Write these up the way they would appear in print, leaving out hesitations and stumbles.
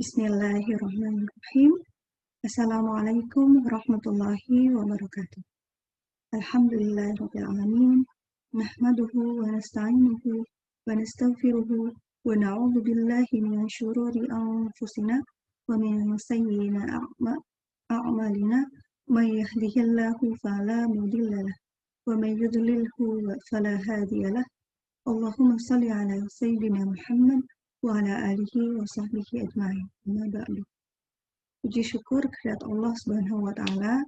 Bismillahirrahmanirrahim. Assalamualaikum warahmatullahi wabarakatuh. Alhamdulillahirrabbilalamin. Nahmaduhu wa nasta'inuhu wa nastaghfiruhu wa na'udzu billahi min syururi anfusina wa min sayyi'ati a'malina. May yahdihillahu fala mudilla lahu wa may yudlilhu fala hadiya lahu. Allahumma shalli ala sayyidina Muhammad wa ala alihi wa sahbihi ajma'in. Amma ba'du. Puji syukur kehadirat Allah Subhanahu wa Ta'ala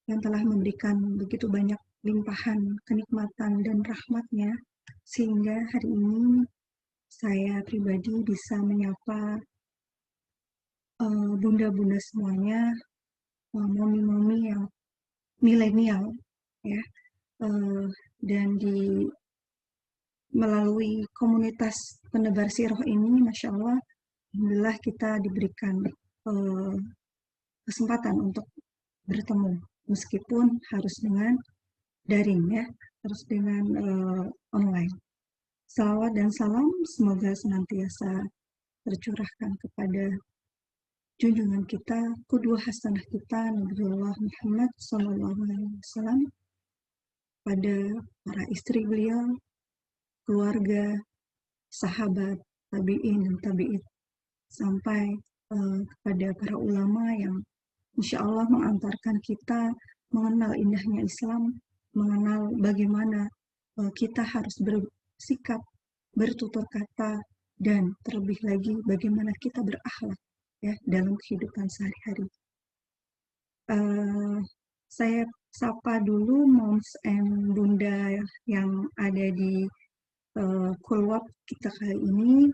yang telah memberikan begitu banyak limpahan kenikmatan dan rahmatnya, sehingga hari ini saya pribadi bisa menyapa bunda-bunda semuanya, momi-momi yang milenial, ya, dan melalui komunitas penebar siroh ini, Masya Allah, alhamdulillah kita diberikan kesempatan untuk bertemu, meskipun harus dengan daring, ya, harus dengan online. Salawat dan salam semoga senantiasa tercurahkan kepada junjungan kita, qudwah hasanah kita, Nabiullah Muhammad SAW, pada para istri beliau, keluarga, sahabat, tabi'in dan tabi'id, sampai kepada para ulama yang insya Allah mengantarkan kita mengenal indahnya Islam, mengenal bagaimana kita harus bersikap, bertutur kata, dan terlebih lagi bagaimana kita berakhlak, ya, dalam kehidupan sehari-hari. Saya sapa dulu moms and bunda yang ada di kulwab kita kali ini.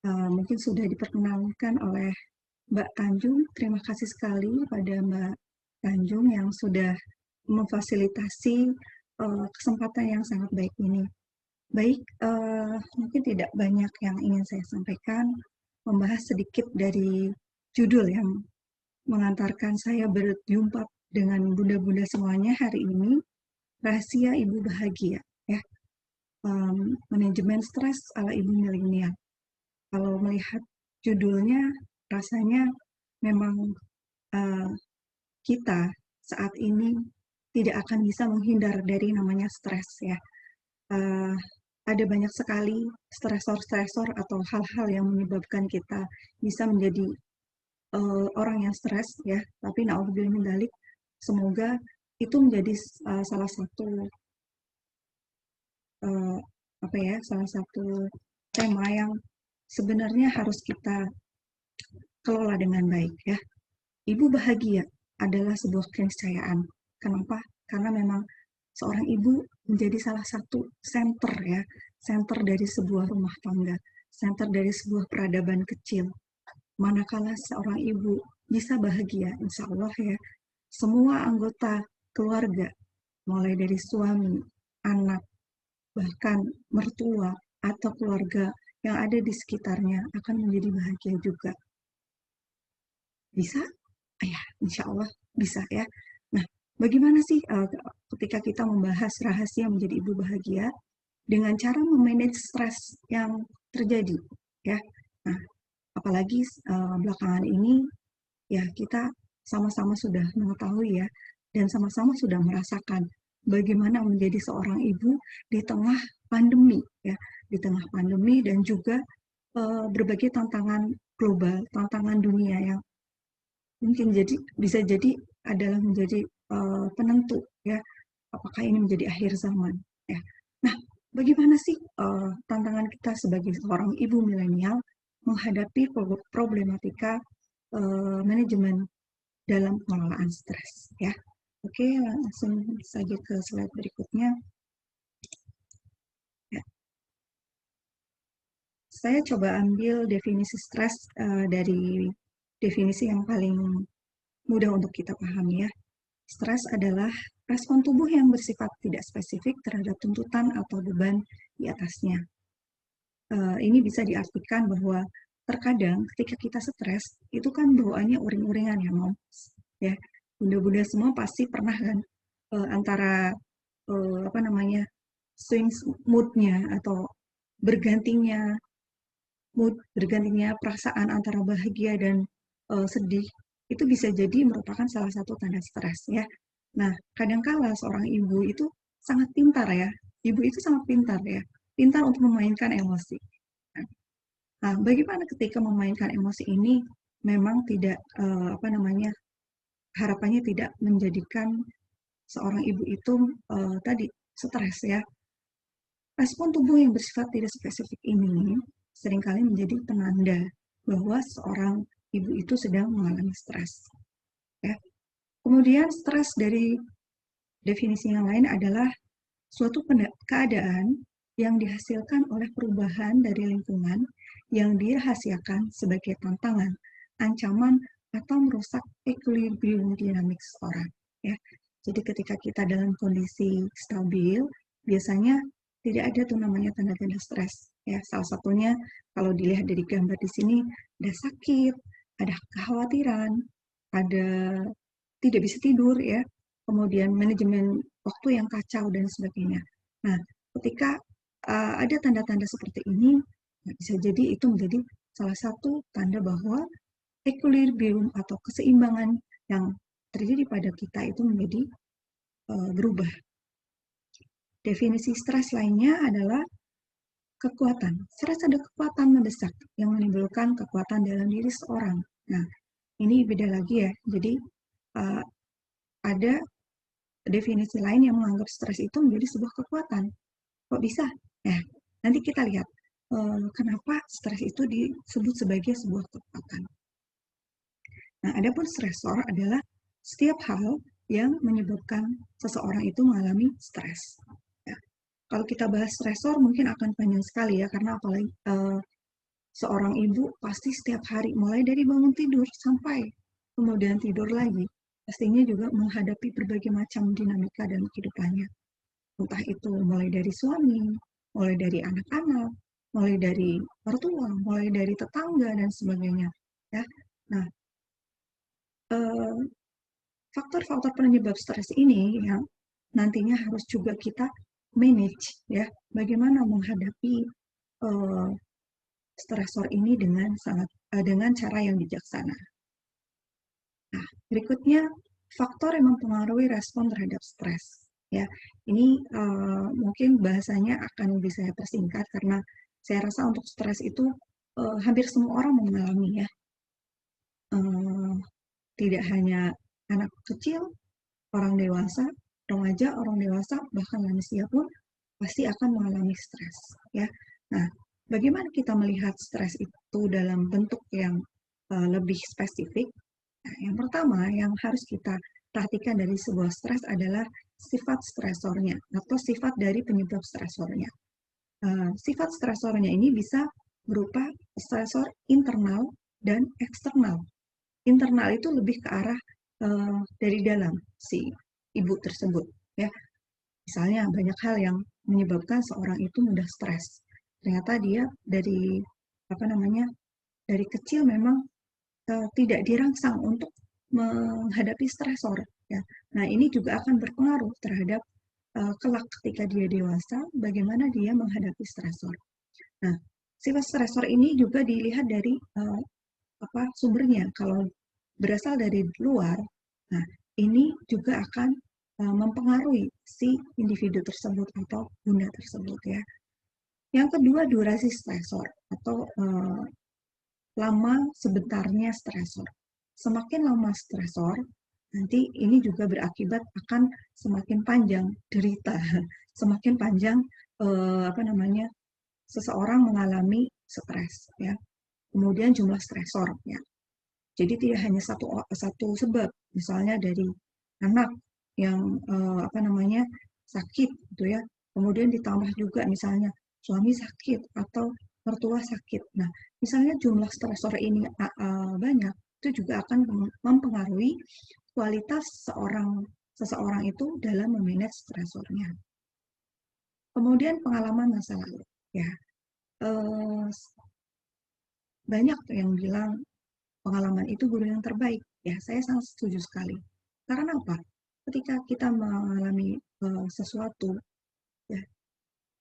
Mungkin sudah diperkenalkan oleh Mbak Tanjung. Terima kasih sekali pada Mbak Tanjung yang sudah memfasilitasi kesempatan yang sangat baik ini. Baik, mungkin tidak banyak yang ingin saya sampaikan, membahas sedikit dari judul yang mengantarkan saya berjumpa dengan bunda-bunda semuanya hari ini, Rahasia Ibu Bahagia, ya. Manajemen stres ala ibu milenial. Kalau melihat judulnya, rasanya memang kita saat ini tidak akan bisa menghindar dari namanya stres, ya. Ada banyak sekali stresor-stresor atau hal-hal yang menyebabkan kita bisa menjadi orang yang stres, ya. Tapi na'udzubillah min dzalik, semoga itu menjadi salah satu salah satu tema yang sebenarnya harus kita kelola dengan baik, ya. Ibu bahagia adalah sebuah keniscayaan. Kenapa? Karena memang seorang ibu menjadi salah satu center, ya, center dari sebuah rumah tangga, center dari sebuah peradaban kecil. Manakala seorang ibu bisa bahagia, insya Allah, ya, semua anggota keluarga, mulai dari suami, anak, bahkan mertua atau keluarga yang ada di sekitarnya akan menjadi bahagia juga. Bisa? Ya, insya Allah bisa, ya. Nah, bagaimana sih ketika kita membahas rahasia menjadi ibu bahagia dengan cara memanage stres yang terjadi, ya. Nah, apalagi belakangan ini, ya, kita sama-sama sudah mengetahui, ya, dan sama-sama sudah merasakan bagaimana menjadi seorang ibu di tengah pandemi, ya, di tengah pandemi dan juga berbagai tantangan global, tantangan dunia yang mungkin bisa jadi adalah menjadi penentu, ya, apakah ini menjadi akhir zaman, ya. Nah, bagaimana sih tantangan kita sebagai seorang ibu milenial menghadapi problematika manajemen dalam pengelolaan stres, ya. Oke, langsung saja ke slide berikutnya. Ya. Saya coba ambil definisi stres dari definisi yang paling mudah untuk kita pahami, ya. Stres adalah respon tubuh yang bersifat tidak spesifik terhadap tuntutan atau beban di atasnya. Ini bisa diartikan bahwa terkadang ketika kita stres, itu kan bawaannya uring-uringan, ya, moms, ya. Bunda-bunda semua pasti pernah kan antara swing moodnya atau bergantinya mood, bergantinya perasaan antara bahagia dan sedih, itu bisa jadi merupakan salah satu tanda stres ya. Nah, kadangkala seorang ibu itu sangat pintar ya, ibu itu sangat pintar ya, pintar untuk memainkan emosi. Nah, bagaimana ketika memainkan emosi ini memang tidak apa namanya, harapannya tidak menjadikan seorang ibu itu tadi stres ya. Respon tubuh yang bersifat tidak spesifik ini seringkali menjadi penanda bahwa seorang ibu itu sedang mengalami stres. Ya. Kemudian stres dari definisi yang lain adalah suatu keadaan yang dihasilkan oleh perubahan dari lingkungan yang dirahasiakan sebagai tantangan, ancaman, atau merusak equilibrium dinamik seseorang. Ya. Jadi ketika kita dalam kondisi stabil, biasanya tidak ada tuh namanya tanda-tanda stres. Ya, salah satunya kalau dilihat dari gambar di sini, ada sakit, ada kekhawatiran, ada tidak bisa tidur ya, kemudian manajemen waktu yang kacau dan sebagainya. Nah, ketika ada tanda-tanda seperti ini, bisa jadi itu menjadi salah satu tanda bahwa equilibrium atau keseimbangan yang terjadi pada kita itu menjadi berubah. Definisi stres lainnya adalah kekuatan. Stres ada kekuatan mendesak yang menimbulkan kekuatan dalam diri seorang. Nah, ini beda lagi ya. Jadi ada definisi lain yang menganggap stres itu menjadi sebuah kekuatan. Kok bisa? Nah, nanti kita lihat kenapa stres itu disebut sebagai sebuah kekuatan. Nah, adapun stresor adalah setiap hal yang menyebabkan seseorang itu mengalami stres. Ya. Kalau kita bahas stresor mungkin akan panjang sekali ya, karena apalagi seorang ibu pasti setiap hari mulai dari bangun tidur sampai kemudian tidur lagi, pastinya juga menghadapi berbagai macam dinamika dalam kehidupannya. Entah itu mulai dari suami, mulai dari anak-anak, mulai dari mertua, mulai dari tetangga dan sebagainya. Ya. Nah, faktor-faktor penyebab stres ini yang nantinya harus juga kita manage ya, bagaimana menghadapi stresor ini dengan cara yang bijaksana. Nah, berikutnya faktor yang mempengaruhi respon terhadap stres. Ya, ini mungkin bahasanya akan bisa saya persingkat karena saya rasa untuk stres itu hampir semua orang mengalami ya. Tidak hanya anak kecil, orang dewasa, remaja, orang dewasa, bahkan manusia pun pasti akan mengalami stres. Ya, nah, bagaimana kita melihat stres itu dalam bentuk yang lebih spesifik? Nah, yang pertama yang harus kita perhatikan dari sebuah stres adalah sifat stresornya atau sifat dari penyebab stresornya. Sifat stresornya ini bisa berupa stresor internal dan eksternal. Internal itu lebih ke arah dari dalam si ibu tersebut. Ya, misalnya banyak hal yang menyebabkan seorang itu mudah stres. Ternyata dia dari apa namanya dari kecil memang tidak dirangsang untuk menghadapi stresor. Ya. Nah, ini juga akan berpengaruh terhadap kelak ketika dia dewasa, bagaimana dia menghadapi stresor. Nah, sifat stresor ini juga dilihat dari sumbernya. Kalau berasal dari luar, nah ini juga akan mempengaruhi si individu tersebut atau bunda tersebut ya. Yang kedua, durasi stresor atau lama sebentarnya stresor. Semakin lama stresor, nanti ini juga berakibat akan semakin panjang derita, semakin panjang seseorang mengalami stres ya. Kemudian jumlah stresor ya. Jadi tidak hanya satu sebab, misalnya dari anak yang sakit gitu ya. Kemudian ditambah juga misalnya suami sakit atau mertua sakit. Nah, misalnya jumlah stresor ini banyak, itu juga akan mempengaruhi kualitas seseorang itu dalam memanage stresornya. Kemudian pengalaman masa lalu, ya banyak yang bilang pengalaman itu guru yang terbaik. Ya, saya sangat setuju sekali. Karena apa? Ketika kita mengalami sesuatu, ya,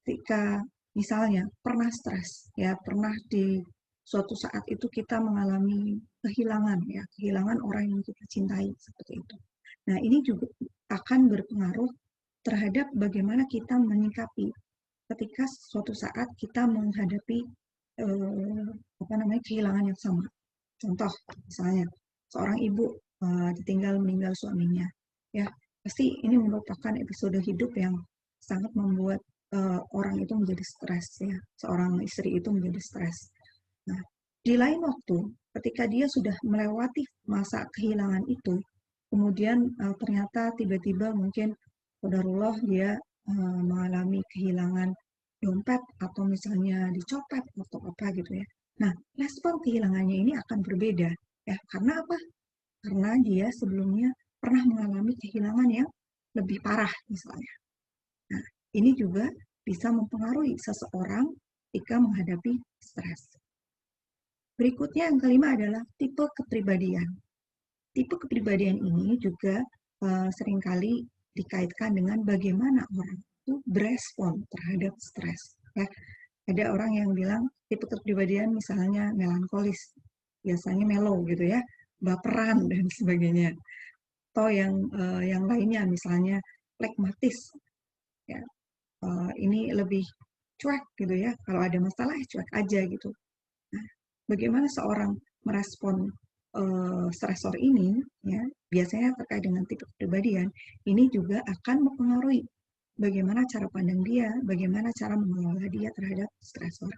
ketika misalnya pernah stres, ya pernah suatu saat itu kita mengalami kehilangan, ya, kehilangan orang yang kita cintai, seperti itu. Nah, ini juga akan berpengaruh terhadap bagaimana kita menyikapi ketika suatu saat kita menghadapi kehilangan yang sama. Contoh, misalnya seorang ibu ditinggal meninggal suaminya, ya pasti ini merupakan episode hidup yang sangat membuat orang itu menjadi stres, ya, seorang istri itu menjadi stres. Nah, di lain waktu, ketika dia sudah melewati masa kehilangan itu, kemudian ternyata tiba-tiba mungkin qadarullah dia mengalami kehilangan dompet atau misalnya dicopet atau apa gitu ya. Nah, respon kehilangannya ini akan berbeda, ya. Karena apa? Karena dia sebelumnya pernah mengalami kehilangan yang lebih parah misalnya. Nah, ini juga bisa mempengaruhi seseorang ketika menghadapi stres. Berikutnya yang kelima adalah tipe kepribadian. Tipe kepribadian ini juga seringkali dikaitkan dengan bagaimana orang itu berespon terhadap stres. Ya, ada orang yang bilang tipe kepribadian misalnya melankolis, biasanya mellow gitu ya, baperan dan sebagainya. Atau yang lainnya misalnya flekmatis, ya, ini lebih cuek gitu ya, kalau ada masalah cuek aja gitu. Nah, bagaimana seorang merespon stresor ini, ya, biasanya terkait dengan tipe kepribadian, ini juga akan mempengaruhi bagaimana cara pandang dia, bagaimana cara mengelola dia terhadap stresor.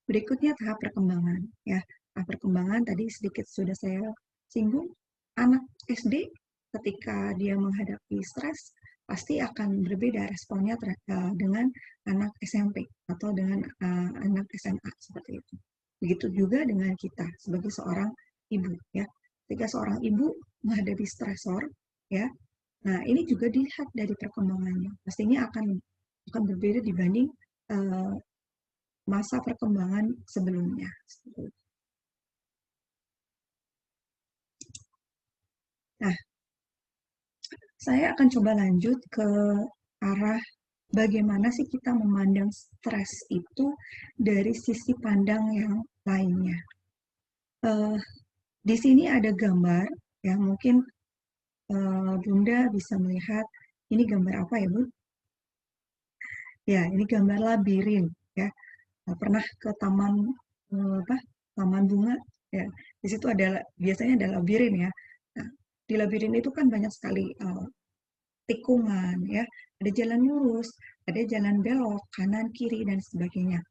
Berikutnya tahap perkembangan, ya. Tahap perkembangan tadi sedikit sudah saya singgung. Anak SD ketika dia menghadapi stres pasti akan berbeda responnya dengan anak SMP atau dengan anak SMA seperti itu. Begitu juga dengan kita sebagai seorang ibu, ya. Ketika seorang ibu menghadapi stresor, ya. Nah, ini juga dilihat dari perkembangannya. Pastinya akan berbeda dibanding masa perkembangan sebelumnya. Nah, saya akan coba lanjut ke arah bagaimana sih kita memandang stres itu dari sisi pandang yang lainnya. Di sini ada gambar, ya mungkin Bunda bisa melihat ini gambar apa ya, Bu? Ya, ini gambar labirin, ya. Pernah ke taman taman bunga, ya. Di situ biasanya ada labirin, ya. Nah, di labirin itu kan banyak sekali tikungan, ya. Ada jalan lurus, ada jalan belok, kanan, kiri, dan sebagainya.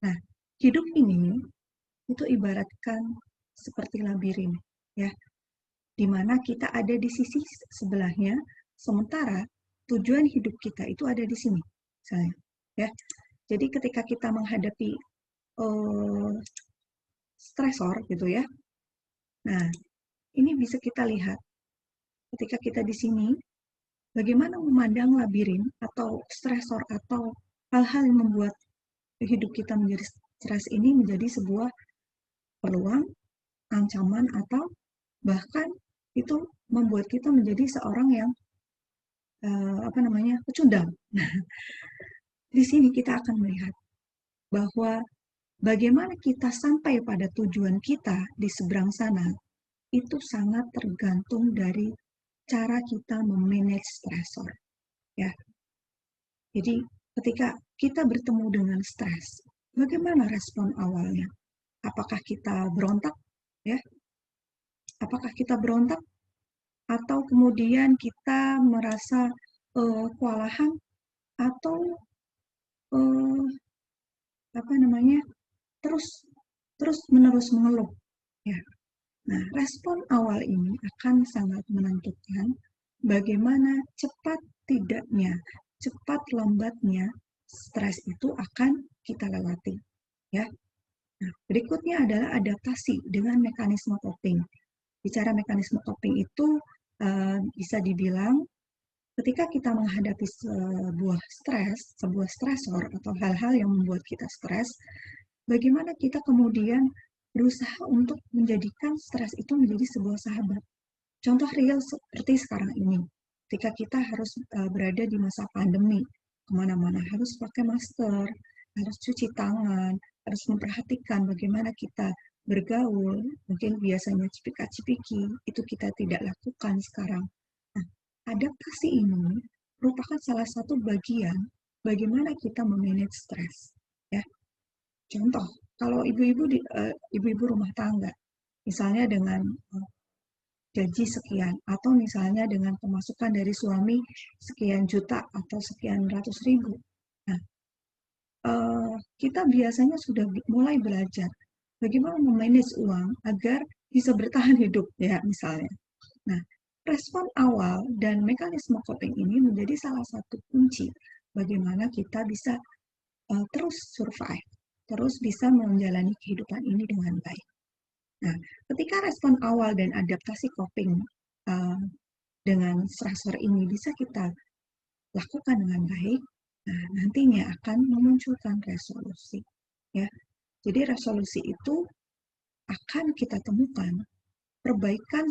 Nah, hidup ini itu ibaratkan seperti labirin, ya, di mana kita ada di sisi sebelahnya, sementara tujuan hidup kita itu ada di sini, misalnya, ya. Jadi ketika kita menghadapi stresor gitu ya, nah ini bisa kita lihat ketika kita di sini, bagaimana memandang labirin atau stresor atau hal-hal yang membuat hidup kita menjadi stres ini menjadi sebuah peluang, ancaman, atau bahkan itu membuat kita menjadi seorang yang pecundang. Nah, di sini kita akan melihat bahwa bagaimana kita sampai pada tujuan kita di seberang sana itu sangat tergantung dari cara kita memanage stresor, ya. Jadi ketika kita bertemu dengan stres, bagaimana respon awalnya? Apakah kita berontak, ya? Apakah kita berontak atau kemudian kita merasa kewalahan atau uh, terus terus menerus mengeluh, ya. Nah, respon awal ini akan sangat menentukan bagaimana cepat tidaknya, cepat lambatnya stres itu akan kita lewati, ya. Nah, berikutnya adalah adaptasi dengan mekanisme coping. Bicara mekanisme coping itu bisa dibilang ketika kita menghadapi sebuah stresor atau hal-hal yang membuat kita stres, bagaimana kita kemudian berusaha untuk menjadikan stres itu menjadi sebuah sahabat. Contoh real seperti sekarang ini, ketika kita harus berada di masa pandemi, kemana-mana harus pakai masker, harus cuci tangan, harus memperhatikan bagaimana kita bergaul. Mungkin biasanya cipika-cipiki itu kita tidak lakukan sekarang. Nah, adaptasi ini merupakan salah satu bagian bagaimana kita memanage stres. Ya, contoh, kalau ibu-ibu rumah tangga, misalnya dengan gaji sekian, atau misalnya dengan pemasukan dari suami sekian juta atau sekian ratus ribu. Nah, kita biasanya sudah mulai belajar bagaimana memanage uang agar bisa bertahan hidup, ya misalnya. Nah, respon awal dan mekanisme coping ini menjadi salah satu kunci bagaimana kita bisa terus survive, terus bisa menjalani kehidupan ini dengan baik. Nah, ketika respon awal dan adaptasi coping uh, dengan stresor ini bisa kita lakukan dengan baik, nah nantinya akan memunculkan resolusi. Ya, jadi resolusi itu akan kita temukan, perbaikan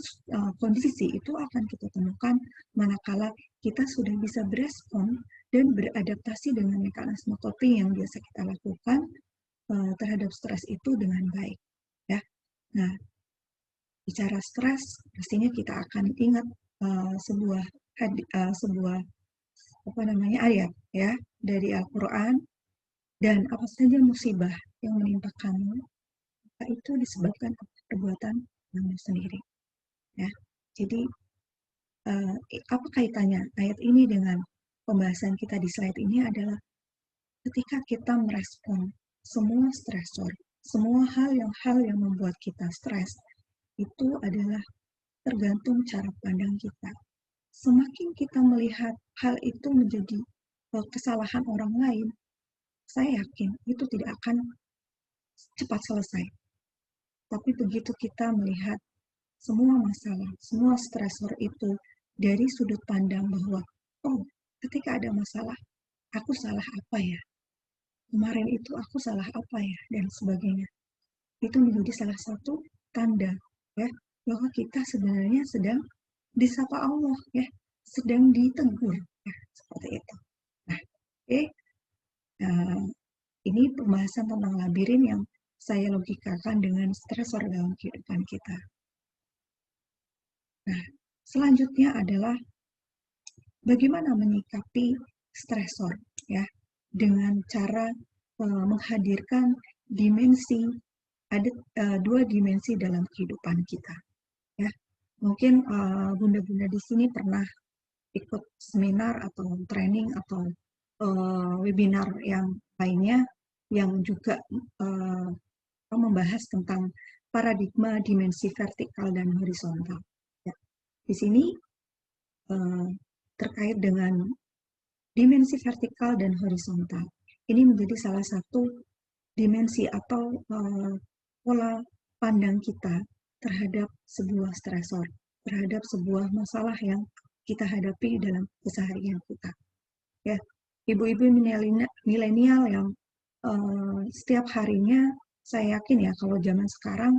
kondisi itu akan kita temukan manakala kita sudah bisa berespon dan beradaptasi dengan mekanisme coping yang biasa kita lakukan terhadap stres itu dengan baik. Ya, nah bicara stres, pastinya kita akan ingat sebuah apa namanya ayat ya dari Al-Quran, dan apa saja musibah yang menimpa kamu itu disebabkan perbuatan kamu sendiri. Ya, jadi apa kaitannya ayat ini dengan pembahasan kita di slide ini adalah ketika kita merespon semua stresor, semua hal yang membuat kita stres, itu adalah tergantung cara pandang kita. Semakin kita melihat hal itu menjadi kesalahan orang lain, saya yakin itu tidak akan cepat selesai. Tapi begitu kita melihat semua masalah, semua stresor itu dari sudut pandang bahwa, oh, ketika ada masalah, aku salah apa ya? Kemarin itu aku salah apa ya? Dan sebagainya. Itu menjadi salah satu tanda ya bahwa kita sebenarnya sedang disapa Allah ya, sedang ditegur ya, seperti itu. Nah, uh, ini pembahasan tentang labirin yang saya logikakan dengan stresor dalam kehidupan kita. Nah, selanjutnya adalah bagaimana menyikapi stresor ya, dengan cara menghadirkan dimensi, ada dua dimensi dalam kehidupan kita ya. Mungkin bunda-bunda di sini pernah ikut seminar atau training atau webinar yang lainnya yang juga membahas tentang paradigma dimensi vertikal dan horizontal. Ya. Di sini terkait dengan dimensi vertikal dan horizontal. Ini menjadi salah satu dimensi atau pola pandang kita terhadap sebuah stresor, terhadap sebuah masalah yang kita hadapi dalam keseharian kita. Ya, ibu-ibu milenial yang setiap harinya, saya yakin ya kalau zaman sekarang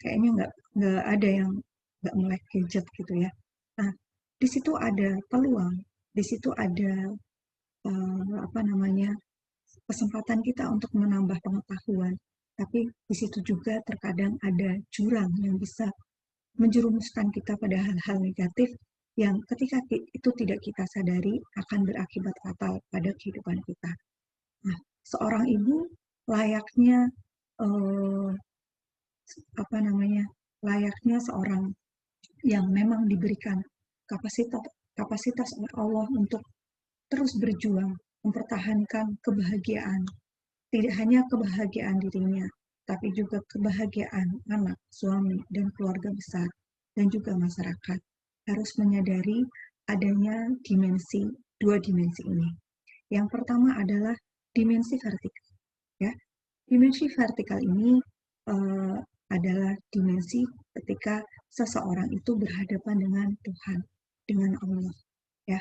kayaknya nggak ada yang nggak melek gadget gitu ya. Nah, di situ ada peluang, di situ ada apa namanya, kesempatan kita untuk menambah pengetahuan. Tapi di situ juga terkadang ada jurang yang bisa menjerumuskan kita pada hal-hal negatif yang ketika itu tidak kita sadari akan berakibat fatal pada kehidupan kita. Nah, seorang ibu layaknya eh, apa namanya, layaknya seorang yang memang diberikan kapasitas kapasitas oleh Allah untuk terus berjuang mempertahankan kebahagiaan, tidak hanya kebahagiaan dirinya, tapi juga kebahagiaan anak, suami, dan keluarga besar, dan juga masyarakat harus menyadari adanya dua dimensi ini. Yang pertama adalah dimensi vertikal. Ya, dimensi vertikal ini uh, adalah dimensi ketika seseorang itu berhadapan dengan Tuhan, dengan Allah. Ya,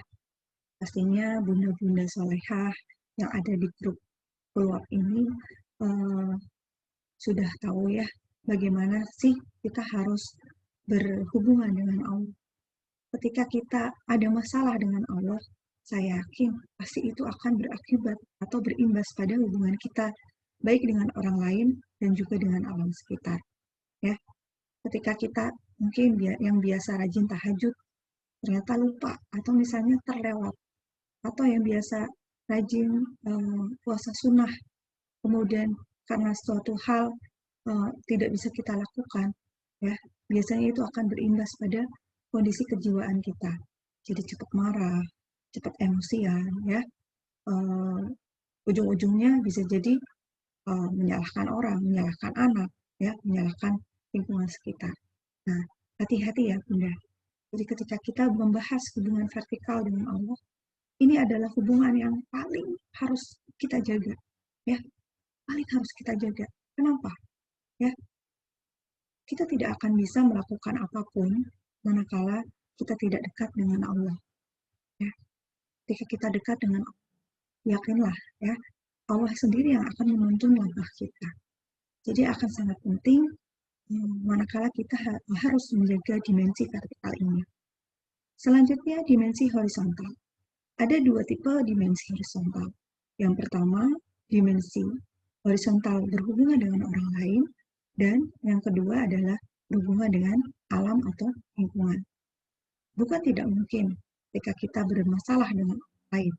pastinya bunda-bunda solehah yang ada di grup keluar ini uh, sudah tahu ya bagaimana sih kita harus berhubungan dengan Allah. Ketika kita ada masalah dengan Allah, saya yakin pasti itu akan berakibat atau berimbas pada hubungan kita baik dengan orang lain dan juga dengan alam sekitar. Ya, ketika kita mungkin yang biasa rajin tahajud ternyata lupa atau misalnya terlewat, atau yang biasa rajin puasa sunnah kemudian karena suatu hal tidak bisa kita lakukan, ya biasanya itu akan berimbas pada kondisi kejiwaan kita. Jadi cepat marah, cepat emosian, ya ujung-ujungnya bisa jadi menyalahkan orang, menyalahkan anak, ya menyalahkan lingkungan sekitar. Nah, hati-hati ya Bunda. Jadi ketika kita membahas hubungan vertikal dengan Allah, ini adalah hubungan yang paling harus kita jaga, ya paling harus kita jaga. Kenapa? Ya, kita tidak akan bisa melakukan apapun manakala kita tidak dekat dengan Allah. Ya, ketika kita dekat dengan Allah, yakinlah ya, Allah sendiri yang akan menuntun langkah kita. Jadi akan sangat penting manakala kita harus menjaga dimensi vertikal ini. Selanjutnya dimensi horizontal. Ada dua tipe dimensi horizontal. Yang pertama, dimensi horizontal berhubungan dengan orang lain, dan yang kedua adalah berhubungan dengan alam atau lingkungan. Bukan tidak mungkin ketika kita bermasalah dengan orang lain,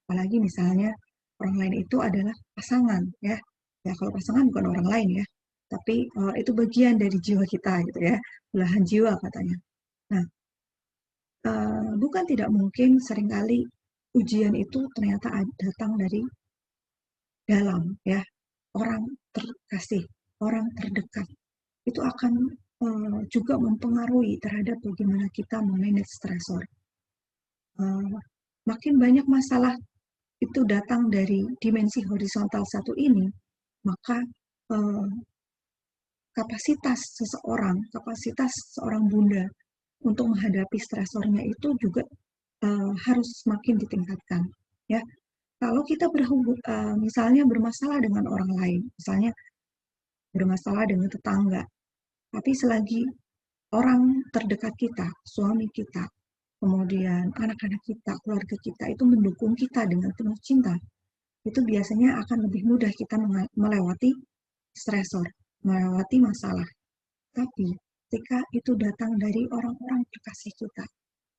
apalagi misalnya orang lain itu adalah pasangan, ya. Ya kalau pasangan bukan orang lain ya, tapi itu bagian dari jiwa kita gitu ya, belahan jiwa katanya. Nah, bukan tidak mungkin seringkali ujian itu ternyata datang dari dalam ya, orang terkasih, orang terdekat. Itu akan juga mempengaruhi terhadap bagaimana kita memanage stresor. Makin banyak masalah itu datang dari dimensi horizontal satu ini, maka kapasitas seorang bunda untuk menghadapi stresornya itu juga harus semakin ditingkatkan. Ya, kalau kita misalnya bermasalah dengan orang lain, misalnya bermasalah dengan tetangga, tapi selagi orang terdekat kita, suami kita, kemudian anak-anak kita, keluarga kita itu mendukung kita dengan penuh cinta, itu biasanya akan lebih mudah kita melewati stresor, melewati masalah. Tapi ketika itu datang dari orang-orang terkasih kita,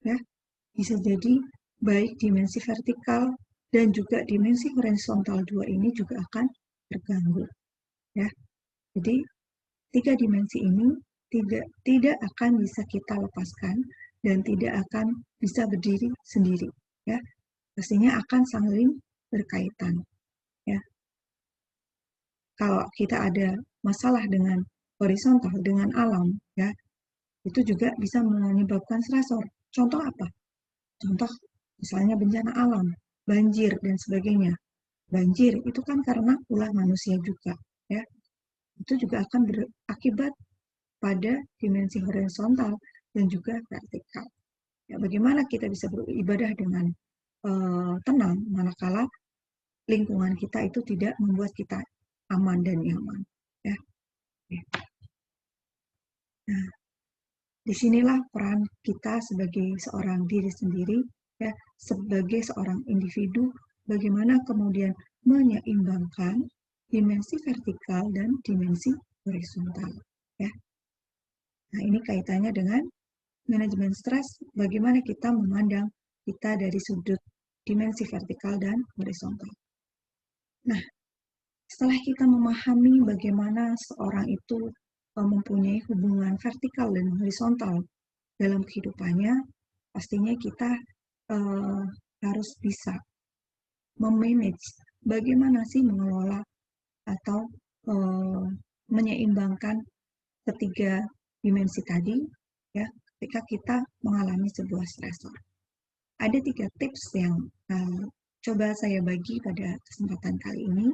ya bisa jadi baik dimensi vertikal dan juga dimensi horizontal dua ini juga akan terganggu. Ya, jadi tiga dimensi ini tidak akan bisa kita lepaskan dan tidak akan bisa berdiri sendiri. Ya, pastinya akan saling berkaitan. Ya, kalau kita ada masalah dengan horizontal, dengan alam, ya itu juga bisa menyebabkan stresor. Contoh apa? Contoh misalnya bencana alam, banjir dan sebagainya. Banjir itu kan karena ulah manusia juga, ya. Itu juga akan berakibat pada dimensi horizontal dan juga vertikal. Ya, bagaimana kita bisa beribadah dengan tenang manakala lingkungan kita itu tidak membuat kita aman dan nyaman, ya. Nah, disinilah peran kita sebagai seorang diri sendiri, ya, sebagai seorang individu, bagaimana kemudian menyeimbangkan dimensi vertikal dan dimensi horizontal, ya. Nah, ini kaitannya dengan manajemen stres, bagaimana kita memandang kita dari sudut dimensi vertikal dan horizontal. Nah, setelah kita memahami bagaimana seorang itu mempunyai hubungan vertikal dan horizontal dalam kehidupannya, pastinya kita harus bisa memanage bagaimana sih mengelola atau menyeimbangkan ketiga dimensi tadi, ya, ketika kita mengalami sebuah stresor. Ada 3 tips yang coba saya bagi pada kesempatan kali ini.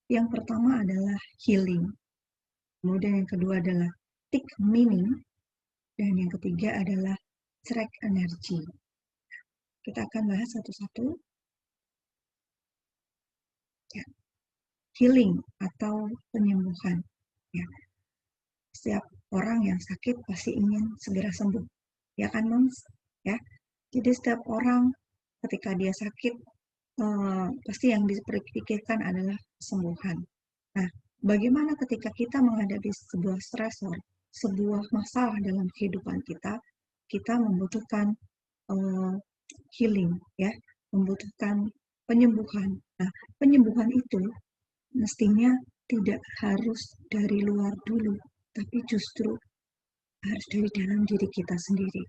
Yang pertama adalah healing, kemudian yang kedua adalah take meaning, dan yang ketiga adalah track energy. Kita akan bahas satu-satu. Ya. Healing atau penyembuhan. Ya. Setiap orang yang sakit pasti ingin segera sembuh, ya kan Moms? Ya. Jadi setiap orang ketika dia sakit pasti yang dipikirkan adalah kesembuhan. Nah, bagaimana ketika kita menghadapi sebuah stresor, sebuah masalah dalam kehidupan kita, kita membutuhkan uh, healing, ya, membutuhkan penyembuhan. Nah, penyembuhan itu mestinya tidak harus dari luar dulu, tapi justru harus dari dalam diri kita sendiri,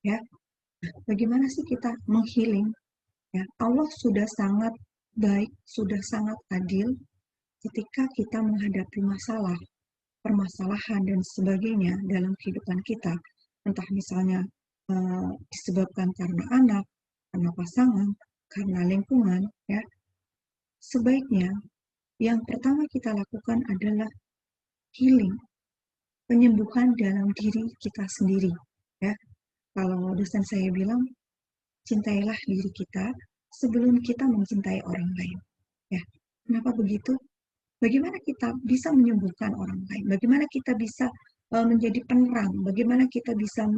ya. Nah, bagaimana sih kita menghealing? Ya, Allah sudah sangat baik, sudah sangat adil ketika kita menghadapi masalah, permasalahan dan sebagainya dalam kehidupan kita, entah misalnya disebabkan karena anak, karena pasangan, karena lingkungan, ya, sebaiknya yang pertama kita lakukan adalah healing, penyembuhan dalam diri kita sendiri. Ya, kalau dosen saya bilang, cintailah diri kita sebelum kita mencintai orang lain. Ya, kenapa begitu? Bagaimana kita bisa menyembuhkan orang lain? Bagaimana kita bisa menjadi penerang? Bagaimana kita bisa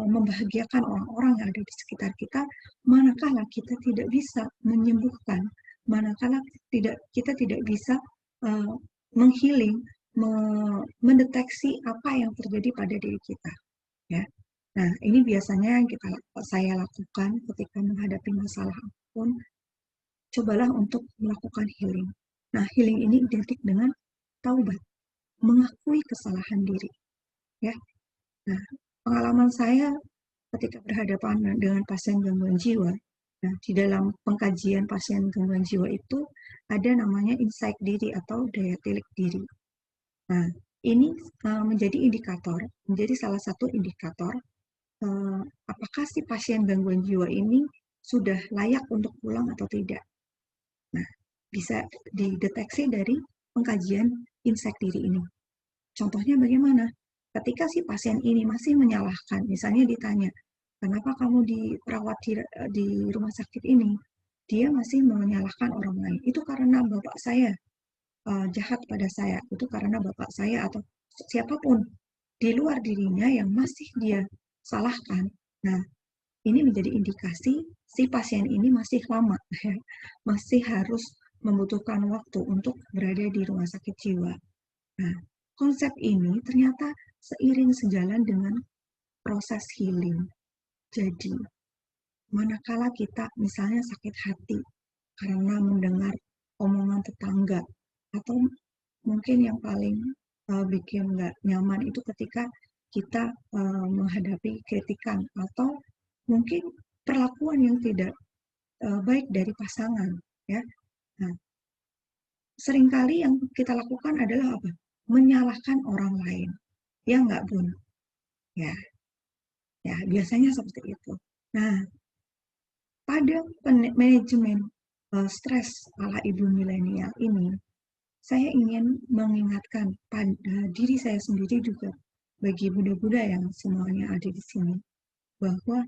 membahagiakan orang-orang yang ada di sekitar kita? Manakala kita tidak bisa menyembuhkan, manakala kita tidak bisa uh, menghealing, mendeteksi apa yang terjadi pada diri kita. Ya, nah ini biasanya yang saya lakukan ketika menghadapi masalah apapun. Cobalah untuk melakukan healing. Nah, healing ini identik dengan taubat, mengakui kesalahan diri. Ya, nah pengalaman saya ketika berhadapan dengan pasien gangguan jiwa, nah di dalam pengkajian pasien gangguan jiwa itu ada namanya insight diri atau daya tilik diri. Nah, ini menjadi indikator, menjadi salah satu indikator apakah si pasien gangguan jiwa ini sudah layak untuk pulang atau tidak. Nah, bisa dideteksi dari pengkajian insight diri ini. Contohnya bagaimana? Ketika si pasien ini masih menyalahkan, misalnya ditanya, kenapa kamu dirawat di rumah sakit ini? Dia masih menyalahkan orang lain. Itu karena bapak saya jahat pada saya. Itu karena bapak saya atau siapapun di luar dirinya yang masih dia salahkan. Nah, ini menjadi indikasi si pasien ini masih lama, ya, masih harus membutuhkan waktu untuk berada di rumah sakit jiwa. Nah, konsep ini ternyata seiring sejalan dengan proses healing. Jadi, manakala kita misalnya sakit hati karena mendengar omongan tetangga, atau mungkin yang paling bikin nggak nyaman itu ketika kita menghadapi kritikan atau mungkin perlakuan yang tidak baik dari pasangan, ya. Nah, seringkali yang kita lakukan adalah apa? Menyalahkan orang lain. Ya nggak, Bun? Ya, ya biasanya seperti itu. Nah, pada manajemen stres ala ibu milenial ini, saya ingin mengingatkan pada diri saya sendiri juga, bagi Buddha-Buddha yang semuanya ada di sini, bahwa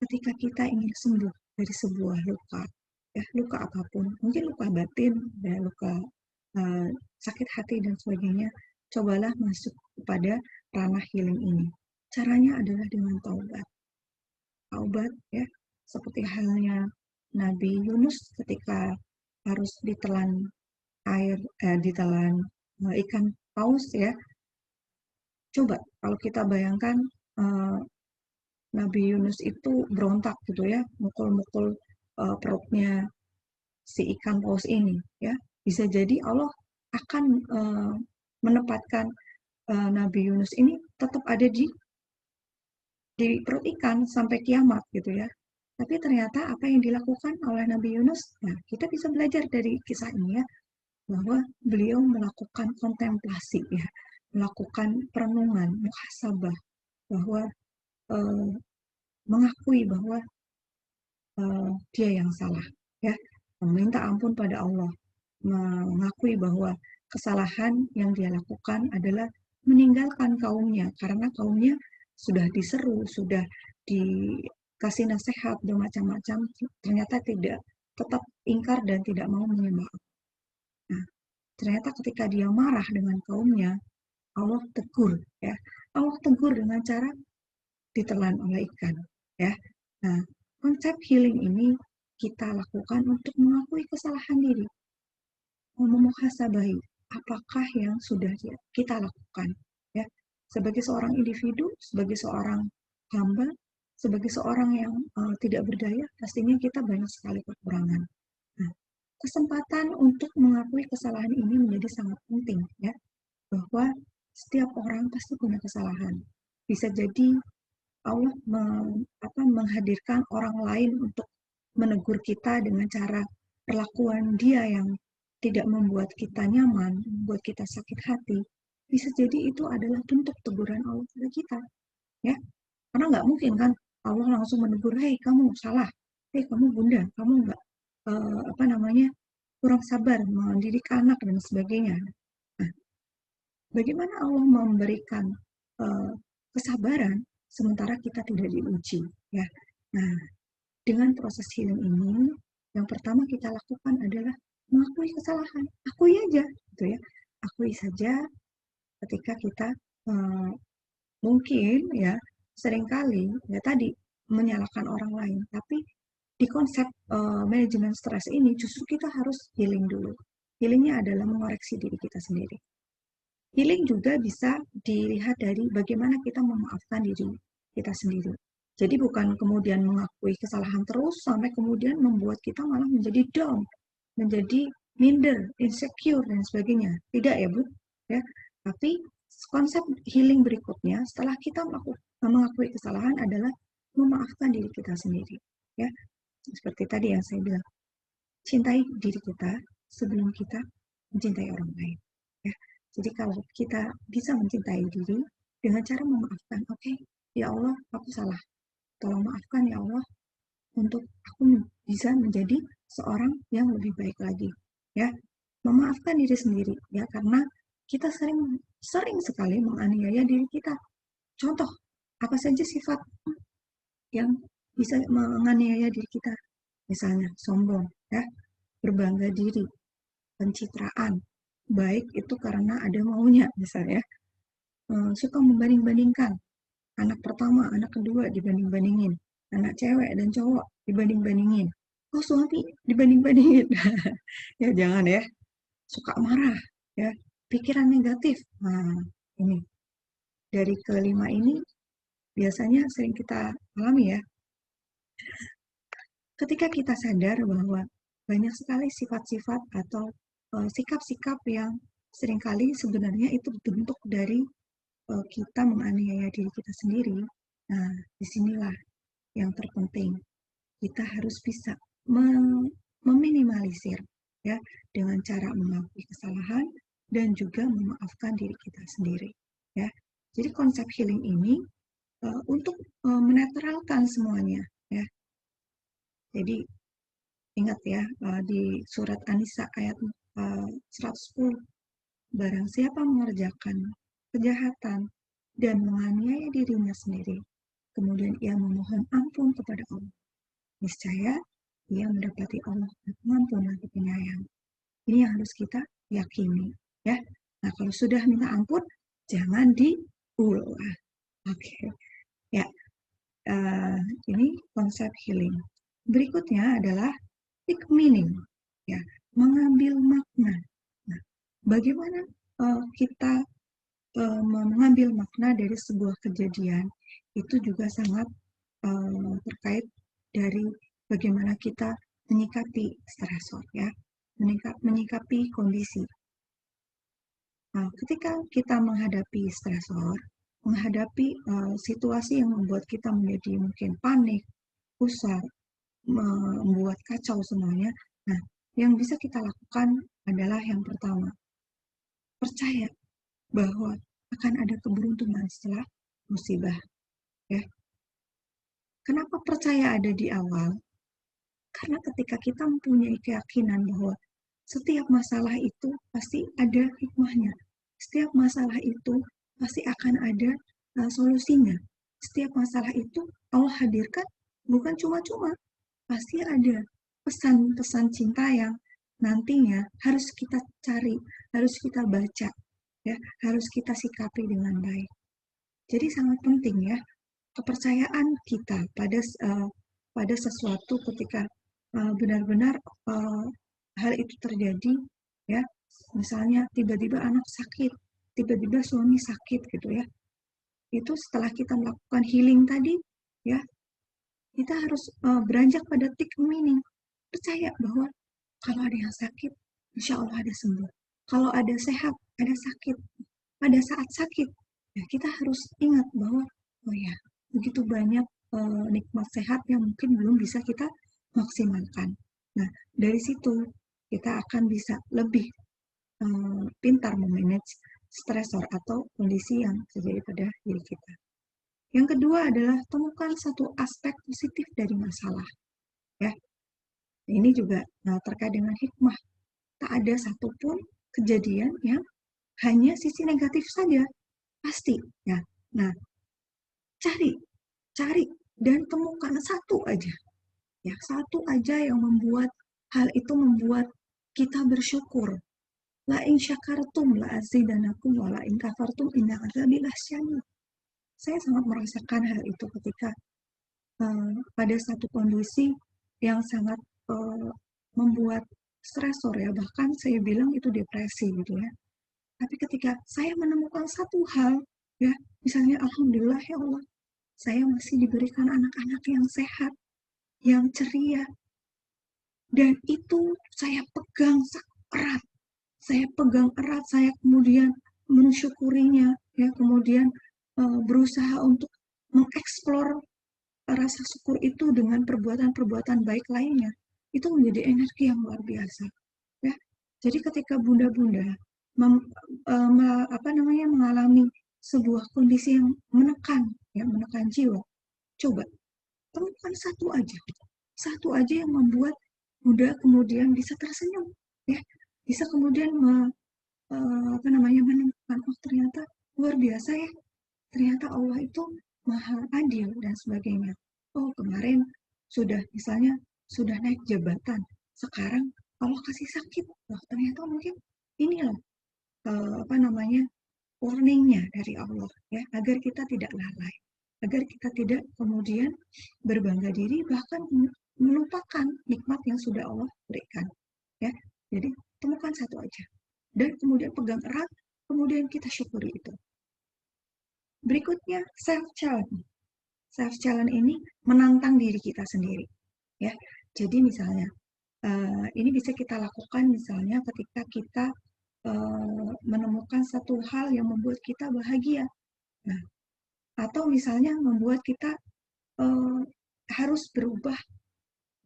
ketika kita ingin sembuh dari sebuah luka, ya luka apapun, mungkin luka batin, ya luka uh, sakit hati dan sebagainya, cobalah masuk kepada ranah healing ini. Caranya adalah dengan taubat. Taubat, ya, seperti halnya Nabi Yunus ketika harus ditelan ditelan ikan paus, ya. Coba kalau kita bayangkan uh, Nabi Yunus itu berontak gitu ya, mukul-mukul perutnya si ikan paus ini, ya. Bisa jadi Allah akan menempatkan Nabi Yunus ini tetap ada di perut ikan sampai kiamat gitu ya. Tapi ternyata apa yang dilakukan oleh Nabi Yunus, nah kita bisa belajar dari kisah ini ya, bahwa beliau melakukan kontemplasi ya, melakukan perenungan, muhasabah, bahwa eh, mengakui bahwa dia yang salah, ya, meminta ampun pada Allah, mengakui bahwa kesalahan yang dia lakukan adalah meninggalkan kaumnya karena kaumnya sudah diseru, sudah dikasih nasihat bermacam-macam, ternyata tidak, tetap ingkar dan tidak mau menyembah. Nah, ternyata ketika dia marah dengan kaumnya, Allah tegur, ya, Allah tegur dengan cara ditelan oleh ikan, ya. Nah, konsep healing ini kita lakukan untuk mengakui kesalahan diri, memuhasabahi. apakah yang sudah kita lakukan, ya, sebagai seorang individu, sebagai seorang hamba, sebagai seorang yang tidak berdaya, pastinya kita banyak sekali kekurangan. Nah, kesempatan untuk mengakui kesalahan ini menjadi sangat penting, ya, bahwa setiap orang pasti punya kesalahan. Bisa jadi Allah menghadirkan orang lain untuk menegur kita dengan cara perlakuan dia yang tidak membuat kita nyaman, membuat kita sakit hati. Bisa jadi itu adalah bentuk teguran Allah pada kita, ya. Karena nggak mungkin kan Allah langsung menegur, hei kamu salah, hei kamu bunda, kamu nggak kurang sabar mendidik anak dan sebagainya. Nah, bagaimana Allah memberikan uh, kesabaran sementara kita tidak diuji, ya. Nah, dengan proses healing ini, yang pertama kita lakukan adalah mengakui kesalahan. Akui aja, gitu ya. Akui saja ketika kita uh, mungkin ya seringkali ya tadi menyalahkan orang lain, tapi di konsep manajemen stres ini justru kita harus healing dulu. Healingnya adalah mengoreksi diri kita sendiri. Healing juga bisa dilihat dari bagaimana kita memaafkan diri kita sendiri. Jadi bukan kemudian mengakui kesalahan terus sampai kemudian membuat kita malah menjadi down, menjadi minder, insecure dan sebagainya. Tidak ya Bu, ya. Tapi konsep healing berikutnya setelah kita mengakui kesalahan adalah memaafkan diri kita sendiri. Ya, seperti tadi yang saya bilang, cintai diri kita sebelum kita mencintai orang lain. Ya. Jadi kalau kita bisa mencintai diri dengan cara memaafkan, oke, ya Allah, aku salah. Tolong maafkan ya Allah untuk aku bisa menjadi seorang yang lebih baik lagi. Ya, memaafkan diri sendiri ya karena kita sering sekali menganiaya diri kita. Contoh, apa saja sifat yang bisa menganiaya diri kita? Misalnya sombong, ya, berbangga diri, pencitraan, baik itu karena ada maunya misalnya, suka membanding-bandingkan, anak pertama, anak kedua dibanding-bandingin, anak cewek dan cowok dibanding-bandingin, oh suami dibanding-bandingin, ya jangan ya, suka marah, ya, pikiran negatif, nah ini, dari kelima ini biasanya sering kita alami ya, ketika kita sadar bahwa banyak sekali sifat-sifat atau sikap-sikap yang seringkali sebenarnya itu bentuk dari kita menganiaya diri kita sendiri. Nah, disinilah yang terpenting. Kita harus bisa meminimalisir ya dengan cara mengakui kesalahan dan juga memaafkan diri kita sendiri. Ya, jadi konsep healing ini untuk menetralkan semuanya. Ya, jadi ingat ya di surat An-Nisa ayat 110, barang siapa mengerjakan kejahatan dan menganiaya dirinya sendiri, kemudian ia memohon ampun kepada Allah, niscaya ia mendapati Allah pengampun lagi penyayang. Ini yang harus kita yakini, ya. Nah, kalau sudah minta ampun, jangan diulang. Oke, ya. Ini konsep healing. Berikutnya adalah take meaning, ya, mengambil makna. Nah, bagaimana kita mengambil makna dari sebuah kejadian itu juga sangat terkait dari bagaimana kita menyikapi stresor, ya, menyikapi kondisi. Nah, ketika kita menghadapi stresor, menghadapi situasi yang membuat kita menjadi mungkin panik, gusar, membuat kacau semuanya. Nah, yang bisa kita lakukan adalah yang pertama, percaya bahwa akan ada keberuntungan setelah musibah. Ya, kenapa percaya ada di awal? Karena ketika kita mempunyai keyakinan bahwa setiap masalah itu pasti ada hikmahnya, setiap masalah itu pasti akan ada solusinya. Setiap masalah itu Allah hadirkan bukan cuma-cuma, pasti ada pesan-pesan cinta yang nantinya harus kita cari, harus kita baca, ya, harus kita sikapi dengan baik. Jadi sangat penting ya kepercayaan kita pada sesuatu ketika benar-benar hal itu terjadi, ya, Misalnya tiba-tiba anak sakit, tiba-tiba suami sakit gitu ya. Itu setelah kita melakukan healing tadi, ya, kita harus beranjak pada take meaning. Percaya bahwa kalau ada yang sakit, insya Allah ada sembuh. Kalau ada sehat, ada sakit. Pada saat sakit, ya kita harus ingat bahwa, oh ya, begitu banyak nikmat sehat yang mungkin belum bisa kita maksimalkan. Nah, dari situ kita akan bisa lebih pintar memanage stresor atau kondisi yang terjadi pada diri kita. Yang kedua adalah temukan satu aspek positif dari masalah. Ya, ini juga terkait dengan hikmah. Tak ada satupun kejadian yang hanya sisi negatif saja, pasti. Ya, nah cari, cari dan temukan satu aja. Ya, satu aja yang membuat hal itu membuat kita bersyukur. La in syakartum la azidanakum wa la in kafartum inna adzabi lasyadid. Saya sangat merasakan hal itu ketika pada satu kondisi yang sangat membuat stresor ya, bahkan saya bilang itu depresi gitu ya. Tapi ketika saya menemukan satu hal ya, misalnya alhamdulillah ya Allah, saya masih diberikan anak-anak yang sehat, yang ceria, dan itu saya pegang erat. Saya pegang erat, saya kemudian mensyukurinya, ya, kemudian berusaha untuk mengeksplor rasa syukur itu dengan perbuatan-perbuatan baik lainnya. Itu menjadi energi yang luar biasa. Ya, jadi ketika bunda-bunda mengalami sebuah kondisi yang menekan, ya, menekan jiwa, coba temukan satu aja yang membuat bunda kemudian bisa tersenyum, ya, bisa kemudian menemukan, oh ternyata luar biasa ya, ternyata Allah itu maha adil dan sebagainya. Oh kemarin sudah misalnya sudah naik jabatan, sekarang Allah kasih sakit, oh ternyata mungkin inilah warningnya dari Allah ya, agar kita tidak lalai, agar kita tidak kemudian berbangga diri bahkan melupakan nikmat yang sudah Allah berikan ya. Jadi temukan satu aja dan kemudian pegang erat, kemudian kita syukuri itu. Berikutnya self challenge. Self challenge ini menantang diri kita sendiri ya. Jadi misalnya ini bisa kita lakukan misalnya ketika kita menemukan satu hal yang membuat kita bahagia. Nah, atau misalnya membuat kita harus berubah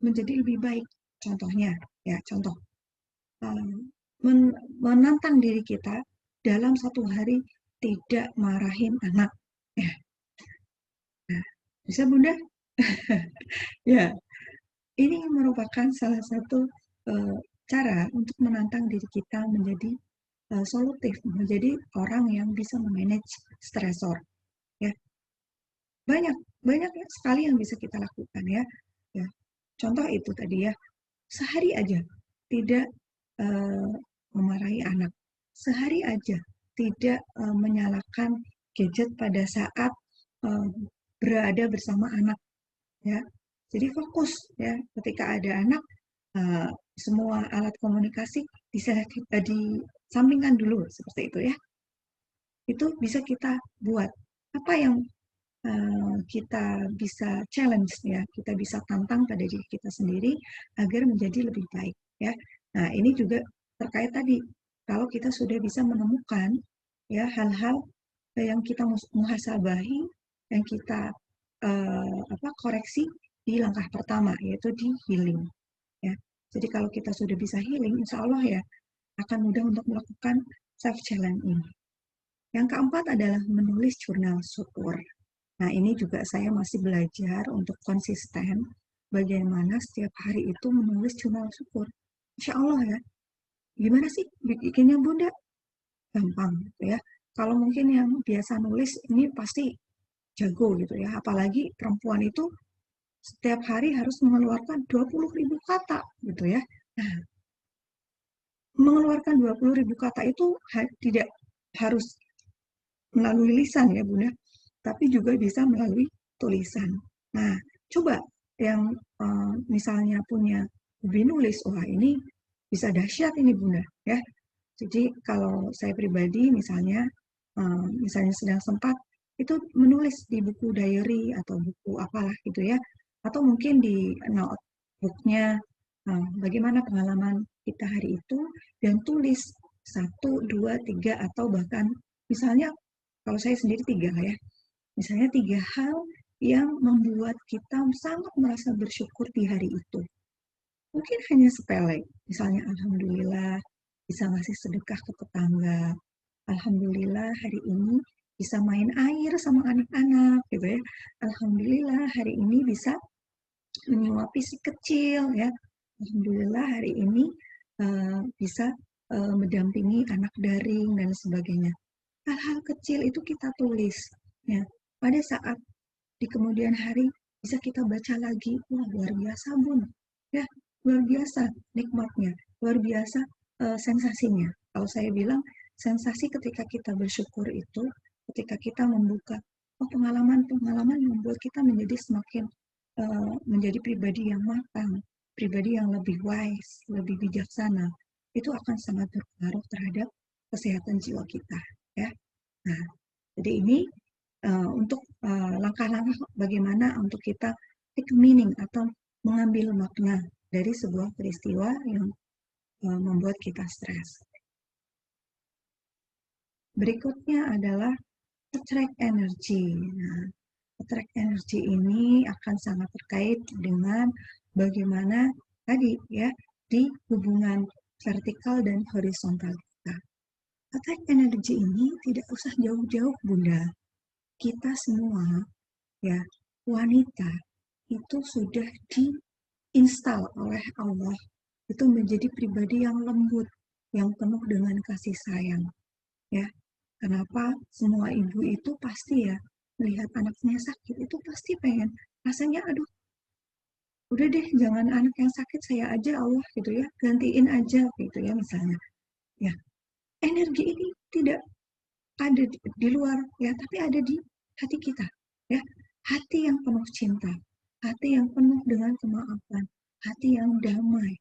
menjadi lebih baik. Contohnya, ya contoh, menantang diri kita dalam satu hari tidak marahin anak. Ya, nah, bisa Bunda? Ya, ini merupakan salah satu cara untuk menantang diri kita menjadi solutif, menjadi orang yang bisa memanage stresor. Ya, banyak banyak sekali yang bisa kita lakukan ya. Ya, contoh itu tadi ya, sehari aja tidak memarahi anak, sehari aja tidak menyalakan gadget pada saat uh, berada bersama anak ya. Jadi fokus ya, ketika ada anak semua alat komunikasi disampingkan dulu seperti itu ya. Itu bisa kita buat apa yang kita bisa challenge ya, kita bisa tantang pada diri kita sendiri agar menjadi lebih baik ya. Nah, ini juga terkait tadi kalau kita sudah bisa menemukan ya hal-hal yang kita muhasabahi, yang kita koreksi di langkah pertama yaitu di healing ya. Jadi kalau kita sudah bisa healing, insya Allah ya akan mudah untuk melakukan self challenge ini. Yang keempat adalah menulis jurnal syukur. Nah, ini juga saya masih belajar untuk konsisten bagaimana setiap hari itu menulis jurnal syukur. Insya Allah ya. Gimana sih bikinnya Bunda? Gampang gitu ya. Kalau mungkin yang biasa nulis ini pasti jago gitu ya. Apalagi perempuan itu setiap hari harus mengeluarkan 20.000 kata gitu ya. Nah, mengeluarkan 20.000 kata itu tidak harus melalui lisan ya Bunda, tapi juga bisa melalui tulisan. Nah, coba yang misalnya punya hobi nulis, wah ini bisa dahsyat ini Bunda ya. Jadi kalau saya pribadi misalnya sedang sempat itu menulis di buku diary atau buku apalah gitu ya, atau mungkin di notebooknya bagaimana pengalaman kita hari itu dan tulis satu, dua, tiga atau bahkan misalnya kalau saya sendiri tiga ya, misalnya tiga hal yang membuat kita sangat merasa bersyukur di hari itu. Mungkin hanya sepele, misalnya alhamdulillah bisa ngasih sedekah ke tetangga, alhamdulillah hari ini bisa main air sama anak-anak gitu ya. Alhamdulillah hari ini bisa menyuapi si kecil ya. Alhamdulillah hari ini bisa mendampingi anak daring dan sebagainya. Hal-hal kecil itu kita tulis ya. Pada saat di kemudian hari bisa kita baca lagi, wah luar biasa bun, ya luar biasa nikmatnya, luar biasa sensasinya. Kalau saya bilang sensasi ketika kita bersyukur itu, ketika kita membuka, oh pengalaman-pengalaman membuat kita menjadi semakin menjadi pribadi yang matang, pribadi yang lebih wise, lebih bijaksana, itu akan sangat berpengaruh terhadap kesehatan jiwa kita, ya. Nah, jadi ini untuk langkah-langkah bagaimana untuk kita take meaning atau mengambil makna dari sebuah peristiwa yang membuat kita stres. Berikutnya adalah attract energy. Nah, attract energy ini akan sangat terkait dengan bagaimana tadi ya di hubungan vertikal dan horizontal kita. Attract energy ini tidak usah jauh-jauh Bunda. Kita semua ya wanita itu sudah diinstal oleh Allah itu menjadi pribadi yang lembut, yang penuh dengan kasih sayang. Ya, kenapa semua ibu itu pasti ya melihat anaknya sakit itu pasti pengen rasanya aduh udah deh jangan anak yang sakit saya aja Allah gitu ya gantiin aja gitu ya misalnya ya energi ini tidak ada di luar ya tapi ada di hati kita ya hati yang penuh cinta hati yang penuh dengan kemaafan hati yang damai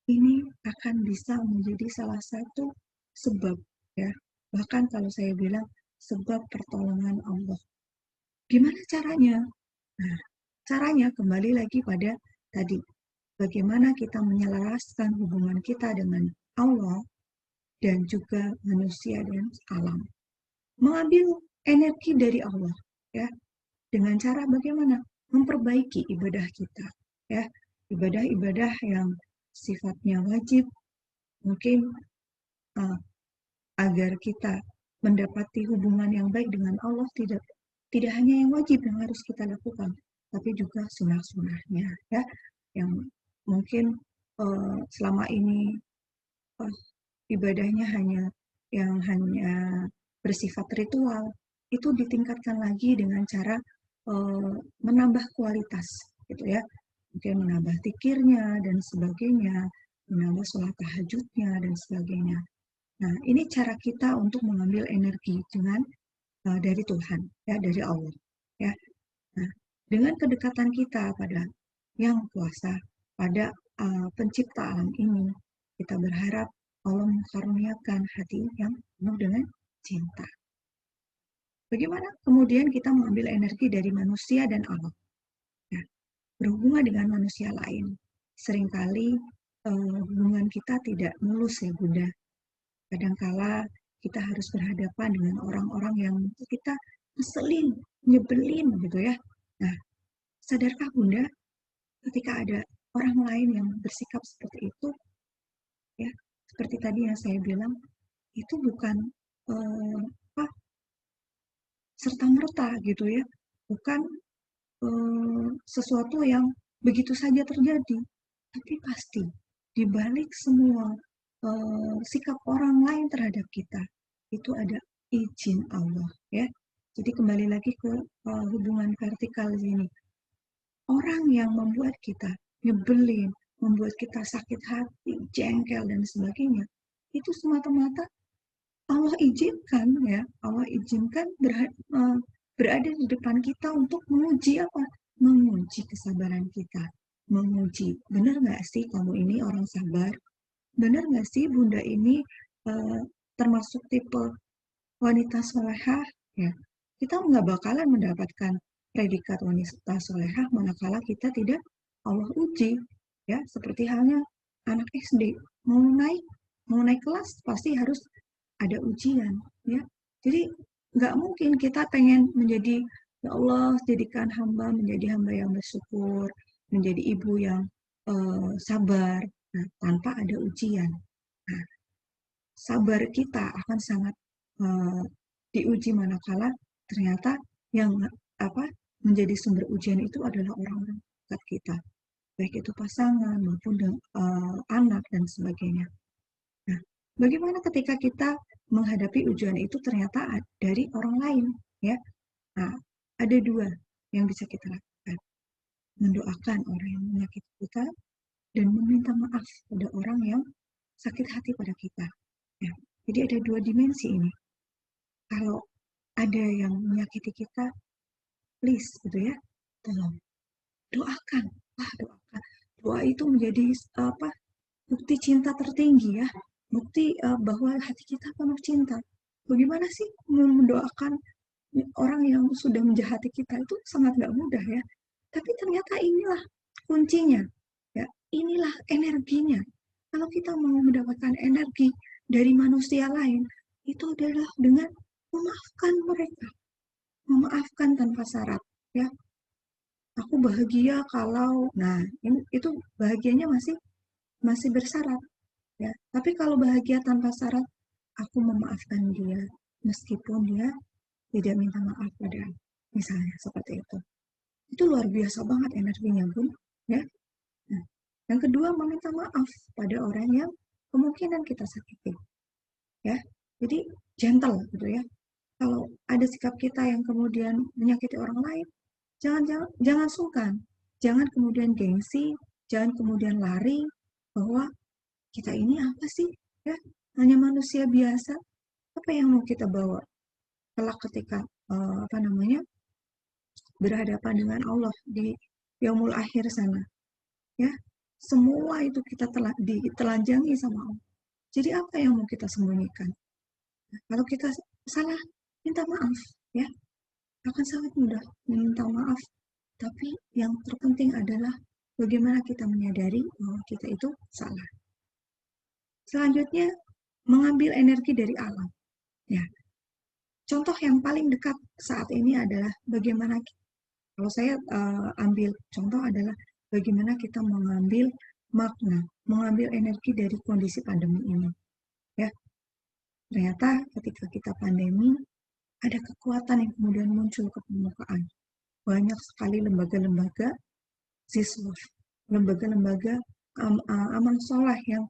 ini akan bisa menjadi salah satu sebab ya bahkan kalau saya bilang sebab pertolongan Allah. Gimana caranya? Nah, caranya kembali lagi pada tadi bagaimana kita menyelaraskan hubungan kita dengan Allah dan juga manusia dan alam. Mengambil energi dari Allah ya dengan cara bagaimana memperbaiki ibadah kita ya ibadah-ibadah yang sifatnya wajib mungkin uh, agar kita mendapati hubungan yang baik dengan Allah tidak hanya yang wajib yang harus kita lakukan tapi juga sunnah-sunnahnya ya yang mungkin selama ini uh, ibadahnya hanya bersifat ritual itu ditingkatkan lagi dengan cara menambah kualitas gitu ya mungkin menambah tikirnya dan sebagainya menambah sholat tahajudnya dan sebagainya. Nah ini cara kita untuk mengambil energi dengan dari Tuhan ya dari Allah ya. Nah dengan kedekatan kita pada yang kuasa pada pencipta alam ini kita berharap Allah mengkaruniakan hati yang penuh dengan cinta. Bagaimana kemudian kita mengambil energi dari manusia dan alam? Ya, berhubungan dengan manusia lain. Seringkali hubungan kita tidak mulus ya Bunda. Kadangkala kita harus berhadapan dengan orang-orang yang kita ngeselin, nyebelin gitu ya. Nah, sadarkah Bunda ketika ada orang lain yang bersikap seperti itu, ya seperti tadi yang saya bilang, itu bukan apa serta-merta gitu ya, bukan sesuatu yang begitu saja terjadi, tapi pasti di balik semua sikap orang lain terhadap kita itu ada izin Allah ya. Jadi kembali lagi ke hubungan vertikal ini. Orang yang membuat kita nyebelin, membuat kita sakit hati, jengkel dan sebagainya, itu semata-mata Allah izinkan ya, Allah izinkan berada di depan kita untuk menguji apa? Menguji kesabaran kita. Menguji, benar nggak sih kamu ini orang sabar? Benar nggak sih bunda ini termasuk tipe wanita solehah, ya, kita nggak bakalan mendapatkan predikat wanita solehah manakala kita tidak Allah uji, ya, seperti halnya anak SD mau naik kelas pasti harus ada ujian, ya. Jadi nggak mungkin kita pengen menjadi, ya Allah jadikan hamba menjadi hamba yang bersyukur, menjadi ibu yang sabar, nah, tanpa ada ujian. Nah, sabar kita akan sangat diuji manakala ternyata yang apa menjadi sumber ujian itu adalah orang-orang dekat kita, baik itu pasangan maupun anak dan sebagainya. Nah, bagaimana ketika kita menghadapi ujian itu ternyata dari orang lain, ya? Nah, ada dua yang bisa kita lakukan: mendoakan orang yang menyakiti kita dan meminta maaf pada orang yang sakit hati pada kita. Ya, jadi ada dua dimensi ini. Kalau ada yang menyakiti kita, please gitu ya, tolong doakan. Doakan. Doa itu menjadi apa? Bukti cinta tertinggi ya. Bukti bahwa hati kita penuh cinta. Bagaimana sih mendoakan orang yang sudah menjahati kita itu sangat nggak mudah ya. Tapi ternyata inilah kuncinya. Ya, inilah energinya. Kalau kita mau mendapatkan energi dari manusia lain, itu adalah dengan memaafkan mereka, memaafkan tanpa syarat. Ya, aku bahagia kalau, nah itu bahagianya masih masih bersyarat. Ya, tapi kalau bahagia tanpa syarat, aku memaafkan dia meskipun dia tidak minta maaf pada, misalnya seperti itu. Itu luar biasa banget energinya, Bun. Ya. Nah, yang kedua, meminta maaf pada orang yang kemungkinan kita sakiti. Ya, jadi gentle gitu ya. Kalau ada sikap kita yang kemudian menyakiti orang lain, jangan sungkan, jangan kemudian gengsi, jangan kemudian lari bahwa kita ini apa sih, ya, hanya manusia biasa. Apa yang mau kita bawa kelak ketika apa namanya berhadapan dengan Allah di yaumul akhir sana, ya, semua itu kita telah ditelanjangi sama Allah. Jadi apa yang mau kita sembunyikan? Nah, kalau kita salah, minta maaf, ya, akan sangat mudah meminta maaf. Tapi yang terpenting adalah bagaimana kita menyadari bahwa kita itu salah. Selanjutnya, mengambil energi dari alam. Ya, contoh yang paling dekat saat ini adalah bagaimana, kalau saya ambil contoh adalah bagaimana kita mengambil makna, mengambil energi dari kondisi pandemi ini. Ya, ternyata ketika kita pandemi, ada kekuatan yang kemudian muncul ke permukaan. Banyak sekali lembaga-lembaga siswa, lembaga-lembaga amal soleh yang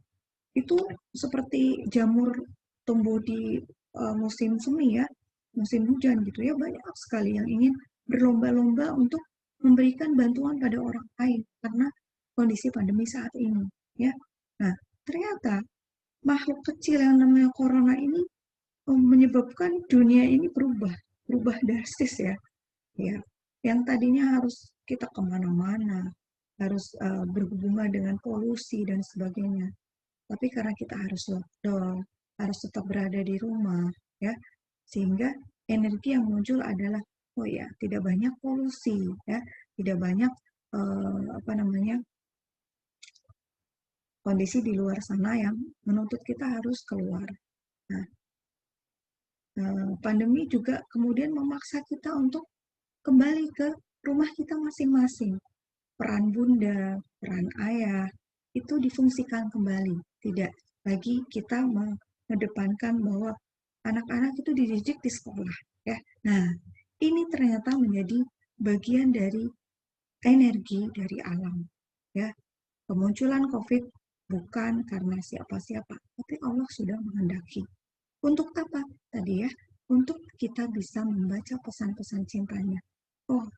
itu seperti jamur tumbuh di musim semi ya, musim hujan gitu ya, banyak sekali yang ingin berlomba-lomba untuk memberikan bantuan pada orang lain karena kondisi pandemi saat ini ya. Nah, ternyata makhluk kecil yang namanya corona ini menyebabkan dunia ini berubah drastis ya. Ya, yang tadinya harus kita kemana-mana, harus berhubungan dengan polusi dan sebagainya. Tapi karena kita harus lockdown, harus tetap berada di rumah, ya, sehingga energi yang muncul adalah, oh ya, tidak banyak polusi, ya, tidak banyak apa namanya kondisi di luar sana yang menuntut kita harus keluar. Nah, pandemi juga kemudian memaksa kita untuk kembali ke rumah kita masing-masing. Peran bunda, peran ayah, itu difungsikan kembali. Tidak lagi kita mengedepankan bahwa anak-anak itu dididik di sekolah. Ya. Nah, ini ternyata menjadi bagian dari energi dari alam. Ya. Kemunculan COVID bukan karena siapa-siapa, tapi Allah sudah menghendaki. Untuk apa? Tadi ya, untuk kita bisa membaca pesan-pesan cintanya. Oh,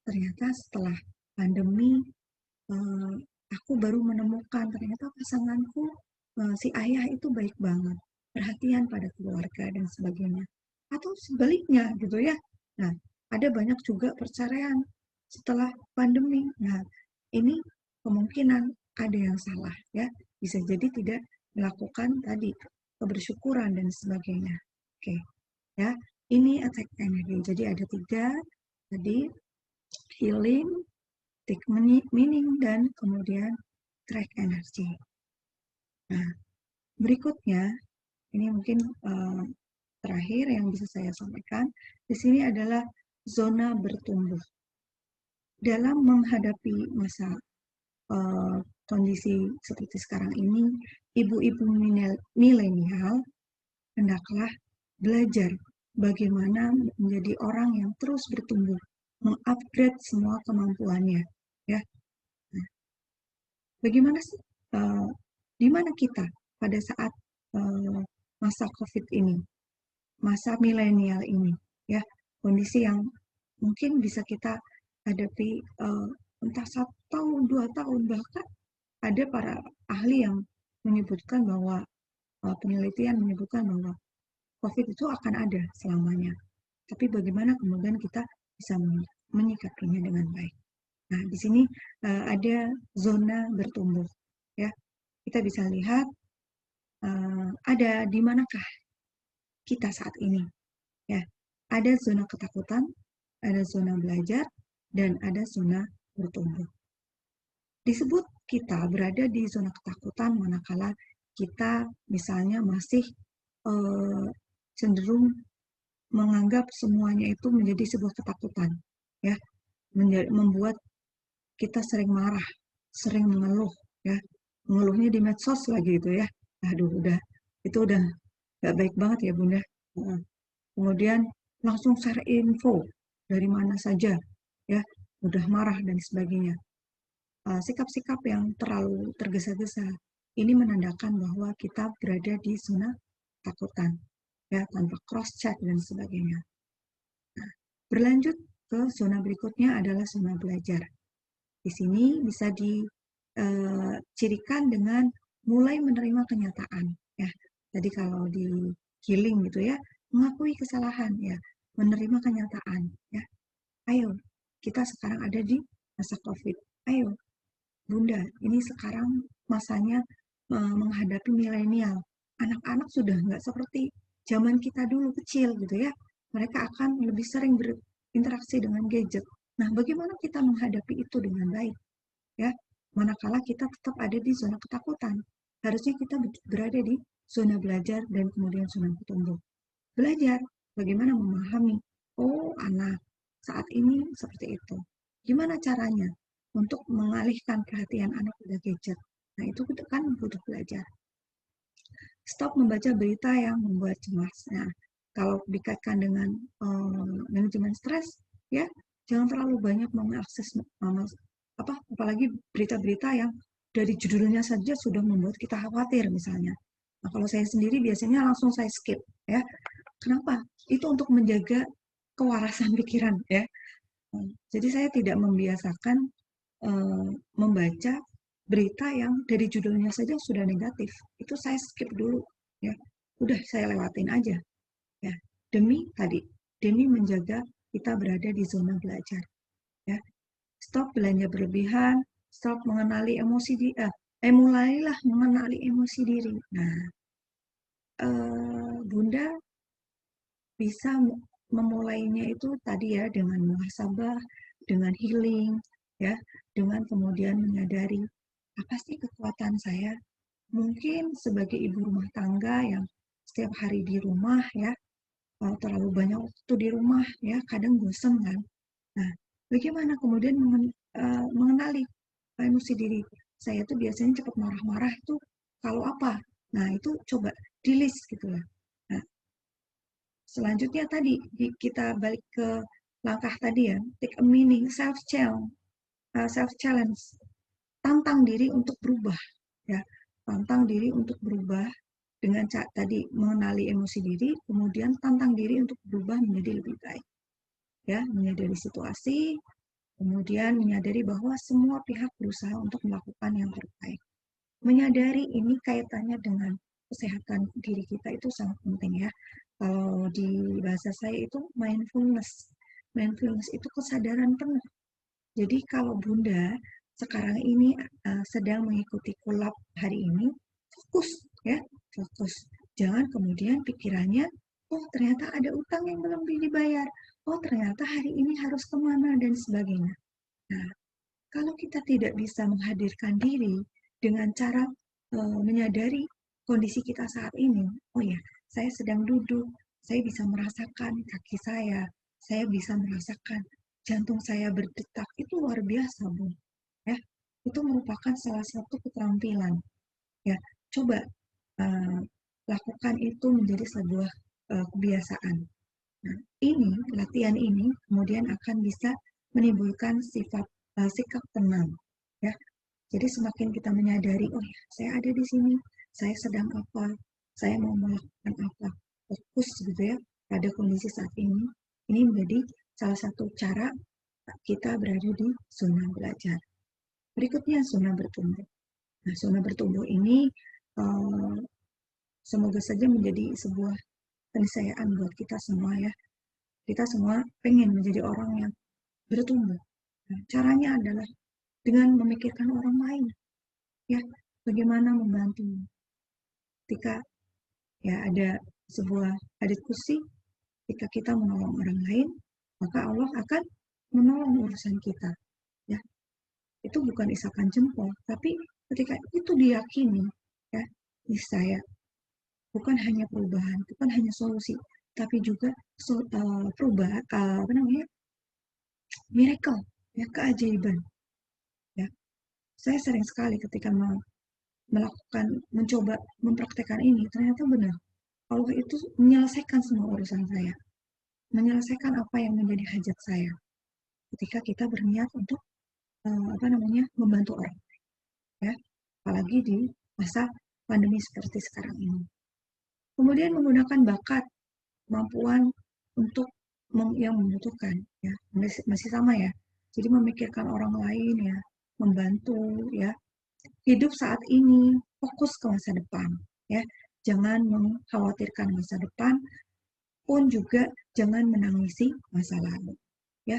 ternyata setelah pandemi eh, aku baru menemukan ternyata pasanganku, si ayah itu baik banget, perhatian pada keluarga dan sebagainya. Atau sebaliknya gitu ya. Nah, ada banyak juga perceraian setelah pandemi. Nah, ini kemungkinan ada yang salah ya. Bisa jadi tidak melakukan tadi kebersyukuran dan sebagainya. Oke, ya. Ini attack energy. Jadi ada 3 tadi, healing, take meaning, dan kemudian track energy. Nah, berikutnya ini mungkin terakhir yang bisa saya sampaikan di sini adalah zona bertumbuh. Dalam menghadapi masa kondisi seperti sekarang ini, ibu-ibu milenial hendaklah belajar bagaimana menjadi orang yang terus bertumbuh, mengupgrade semua kemampuannya, ya. Nah, bagaimana sih, di mana kita pada saat masa COVID ini, masa milenial ini, ya, kondisi yang mungkin bisa kita hadapi entah 1 tahun, 2 tahun, bahkan ada para ahli yang menyebutkan bahwa penelitian menyebutkan bahwa COVID itu akan ada selamanya. Tapi bagaimana kemudian kita bisa menyikapinya dengan baik. Nah, di sini ada zona bertumbuh, ya. Kita bisa lihat ada di manakah kita saat ini, ya. Ada zona ketakutan, ada zona belajar, dan ada zona bertumbuh. Disebut kita berada di zona ketakutan manakala kita misalnya masih cenderung menganggap semuanya itu menjadi sebuah ketakutan, ya, membuat kita sering marah, sering mengeluh, ya, mengeluhnya di medsos lagi itu, ya. Aduh, itu udah gak baik banget ya Bunda. Kemudian langsung share info dari mana saja, ya, mudah marah dan sebagainya. Sikap-sikap yang terlalu tergesa-gesa ini menandakan bahwa kita berada di zona ketakutan, ya, tanpa cross check dan sebagainya. Nah, berlanjut ke zona berikutnya adalah zona belajar. Di sini bisa dicirikan dengan mulai menerima kenyataan, ya. Jadi kalau di healing gitu ya, mengakui kesalahan, ya, menerima kenyataan, ya. Ayo, kita sekarang ada di masa COVID. Ayo, Bunda, ini sekarang masanya menghadapi milenial. Anak-anak sudah nggak seperti zaman kita dulu kecil gitu ya. Mereka akan lebih sering berinteraksi dengan gadget. Nah, bagaimana kita menghadapi itu dengan baik? Ya, manakala kita tetap ada di zona ketakutan. Harusnya kita berada di zona belajar dan kemudian zona bertumbuh. Belajar bagaimana memahami, oh anak saat ini seperti itu. Gimana caranya untuk mengalihkan perhatian anak pada gadget? Nah, itu kan butuh belajar. Stop membaca berita yang membuat cemas. Nah, kalau dikaitkan dengan manajemen stres, ya, jangan terlalu banyak mengakses apalagi berita-berita yang dari judulnya saja sudah membuat kita khawatir misalnya. Nah, kalau saya sendiri biasanya langsung saya skip, ya. Kenapa? Itu untuk menjaga kewarasan pikiran, ya. Jadi saya tidak membiasakan membaca berita yang dari judulnya saja sudah negatif. Itu saya skip dulu, ya. Udah saya lewatin aja, ya. Demi menjaga kita berada di zona belajar, ya. Stop belanja berlebihan, stop mengenali emosi mulailah mengenali emosi diri. Nah, Bunda bisa memulainya itu tadi ya dengan muhasabah, dengan healing, ya, dengan kemudian menyadari apa sih kekuatan saya. Mungkin sebagai ibu rumah tangga yang setiap hari di rumah, ya, terlalu banyak waktu di rumah, ya, kadang bosan kan. Nah, bagaimana kemudian mengenali emosi diri. Saya tuh biasanya cepat marah-marah itu kalau apa. Nah, itu coba di list gitu lah. Nah, selanjutnya tadi kita balik ke langkah tadi ya, take a meaning, self challenge, tantang diri untuk berubah, ya, tantang diri untuk berubah dengan tadi mengenali emosi diri, kemudian tantang diri untuk berubah menjadi lebih baik, ya, menyadari situasi, kemudian menyadari bahwa semua pihak berusaha untuk melakukan yang terbaik. Menyadari ini kaitannya dengan kesehatan diri kita itu sangat penting, ya. Kalau di bahasa saya itu mindfulness. Mindfulness itu kesadaran penuh. Jadi kalau Bunda sekarang ini sedang mengikuti kulap hari ini, fokus, ya, fokus. Jangan kemudian pikirannya, oh ternyata ada utang yang belum dibayar, oh ternyata hari ini harus kemana, dan sebagainya. Nah, kalau kita tidak bisa menghadirkan diri dengan cara menyadari kondisi kita saat ini, oh ya, saya sedang duduk, saya bisa merasakan kaki saya bisa merasakan jantung saya berdetak, itu luar biasa, Bu. Ya, itu merupakan salah satu keterampilan. Ya, coba uh, lakukan itu menjadi sebuah kebiasaan. Nah, ini latihan ini kemudian akan bisa menimbulkan sikap tenang, ya. Jadi semakin kita menyadari, oh ya, saya ada di sini, saya sedang apa, saya mau melakukan apa, fokus gitu ya pada kondisi saat ini menjadi salah satu cara kita berada di zona belajar. Berikutnya zona bertumbuh. Nah, zona bertumbuh ini uh, semoga saja menjadi sebuah keniscayaan buat kita semua ya. Kita semua pengen menjadi orang yang bertumbuh. Nah, caranya adalah dengan memikirkan orang lain, ya, bagaimana membantu. Ketika ya ada diskusi, ketika kita menolong orang lain, maka Allah akan menolong urusan kita. Ya, itu bukan isapan jempol, tapi ketika itu diyakini, ya, niscaya bukan hanya perubahan, bukan hanya solusi, tapi juga perubahan, apa namanya, miracle, ya, keajaiban. Ya, saya sering sekali ketika mencoba mempraktekkan ini, ternyata benar. Allah itu menyelesaikan semua urusan saya, menyelesaikan apa yang menjadi hajat saya. Ketika kita berniat untuk membantu orang, ya, apalagi di masa pandemi seperti sekarang ini. Kemudian menggunakan bakat, kemampuan untuk yang membutuhkan, ya, masih sama ya. Jadi memikirkan orang lain ya, membantu ya, hidup saat ini, fokus ke masa depan, ya. Jangan mengkhawatirkan masa depan, pun juga jangan menangisi masa lalu, ya.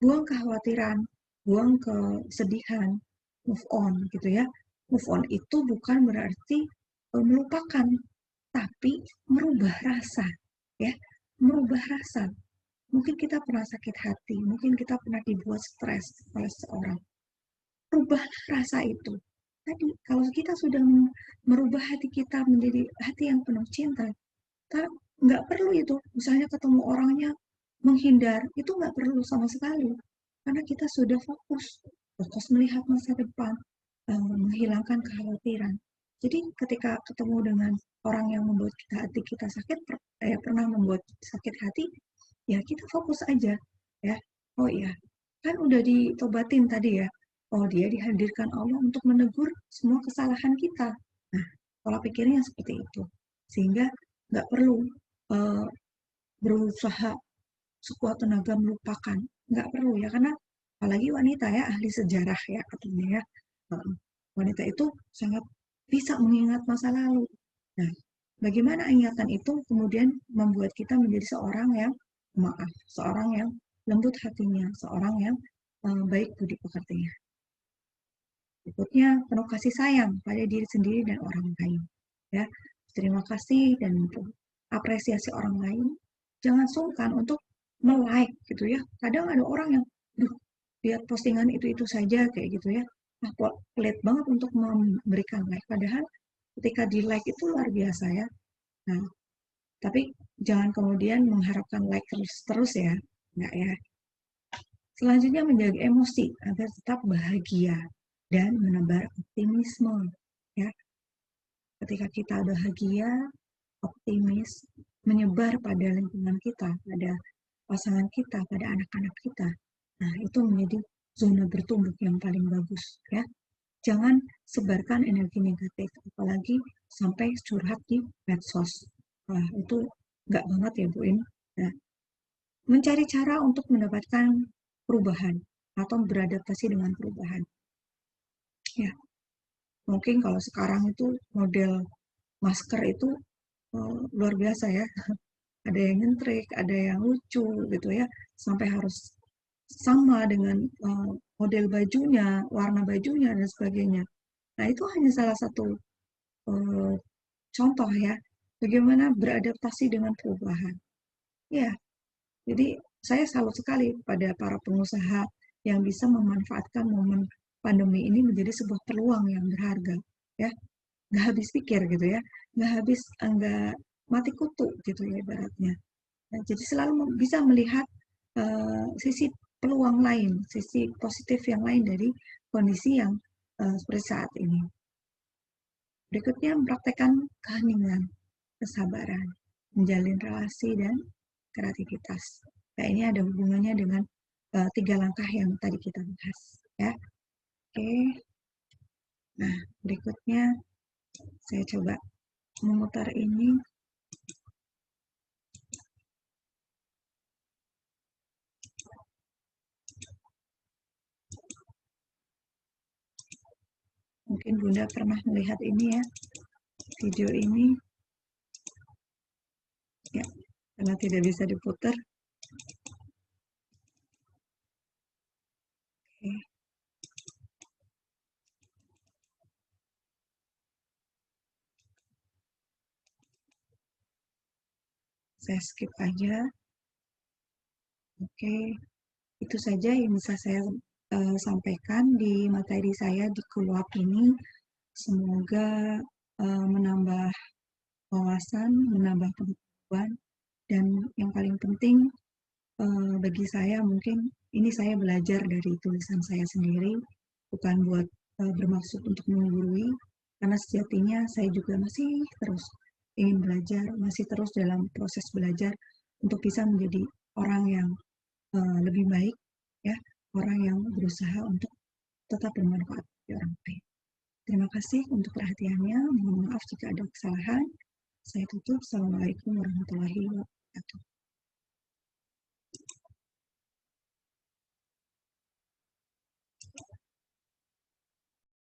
Buang kekhawatiran, buang kesedihan, move on gitu ya. Move on itu bukan berarti melupakan, tapi merubah rasa, ya. Merubah rasa. Mungkin kita pernah sakit hati, mungkin kita pernah dibuat stres oleh seseorang. Rubahlah rasa itu. Tadi, kalau kita sudah merubah hati kita menjadi hati yang penuh cinta, kita nggak perlu itu. Misalnya ketemu orangnya menghindar, itu nggak perlu sama sekali. Karena kita sudah fokus melihat masa depan, menghilangkan kekhawatiran. Jadi ketika ketemu dengan orang yang membuat hati kita sakit, pernah membuat sakit hati, ya kita fokus aja, ya. Oh iya, kan udah ditobatin tadi ya. Oh, dia dihadirkan Allah untuk menegur semua kesalahan kita. Nah, pola pikirnya seperti itu. Sehingga nggak perlu uh, berusaha sekuat tenaga melupakan. Nggak perlu ya, karena apalagi wanita ya, ahli sejarah ya katanya ya. Wanita itu sangat bisa mengingat masa lalu. Nah, bagaimana ingatan itu kemudian membuat kita menjadi seorang yang lembut hatinya, seorang yang baik budi pekertinya. Berikutnya, penuh kasih sayang pada diri sendiri dan orang lain. Ya, terima kasih dan apresiasi orang lain. Jangan sungkan untuk like gitu ya. Kadang ada orang yang, lihat postingan itu saja kayak gitu ya. Nah, pelit banget untuk memberikan like. Padahal ketika di like itu luar biasa ya. Nah, tapi jangan kemudian mengharapkan like terus ya. Enggak ya. Selanjutnya menjaga emosi agar tetap bahagia dan menebar optimisme. Ya, ketika kita bahagia, optimis, menyebar pada lingkungan kita, pada pasangan kita, pada anak-anak kita. Nah, itu menjadi zona bertumbuh yang paling bagus. Ya, jangan sebarkan energi negatif, apalagi sampai curhat di medsos. Wah, itu nggak banget ya, Bu In. Nah, mencari cara untuk mendapatkan perubahan atau beradaptasi dengan perubahan. Ya, mungkin kalau sekarang itu model masker itu luar biasa ya. Ada yang nyentrik, ada yang lucu gitu ya, sampai harus sama dengan model bajunya, warna bajunya dan sebagainya. Nah, itu hanya salah satu contoh ya. bagaimana beradaptasi dengan perubahan. Ya, jadi saya salut sekali pada para pengusaha yang bisa memanfaatkan momen pandemi ini menjadi sebuah peluang yang berharga, ya. Nggak habis pikir gitu ya, nggak mati kutu gitu ya ibaratnya. Nah, jadi selalu bisa melihat sisi peluang lain, sisi positif yang lain dari kondisi yang seperti saat ini. Berikutnya mempraktekkan keheningan, kesabaran, menjalin relasi dan kreativitas. Nah, ini ada hubungannya dengan 3 langkah yang tadi kita bahas, ya. Oke. Nah, berikutnya saya coba memutar ini. Mungkin Bunda pernah melihat ini ya, video ini. Ya, karena tidak bisa diputar. Oke. Saya skip aja. Oke, itu saja yang bisa saya sampaikan di materi saya di Keluap ini. Semoga menambah wawasan, menambah pengetahuan, dan yang paling penting bagi saya mungkin ini saya belajar dari tulisan saya sendiri, bukan buat bermaksud untuk menggurui, karena sejatinya saya juga masih terus ingin belajar, masih terus dalam proses belajar untuk bisa menjadi orang yang lebih baik, ya, orang yang berusaha untuk tetap bermanfaat bagi orang lain. Terima kasih untuk perhatiannya. Mohon maaf jika ada kesalahan. Saya tutup. Assalamualaikum warahmatullahi wabarakatuh.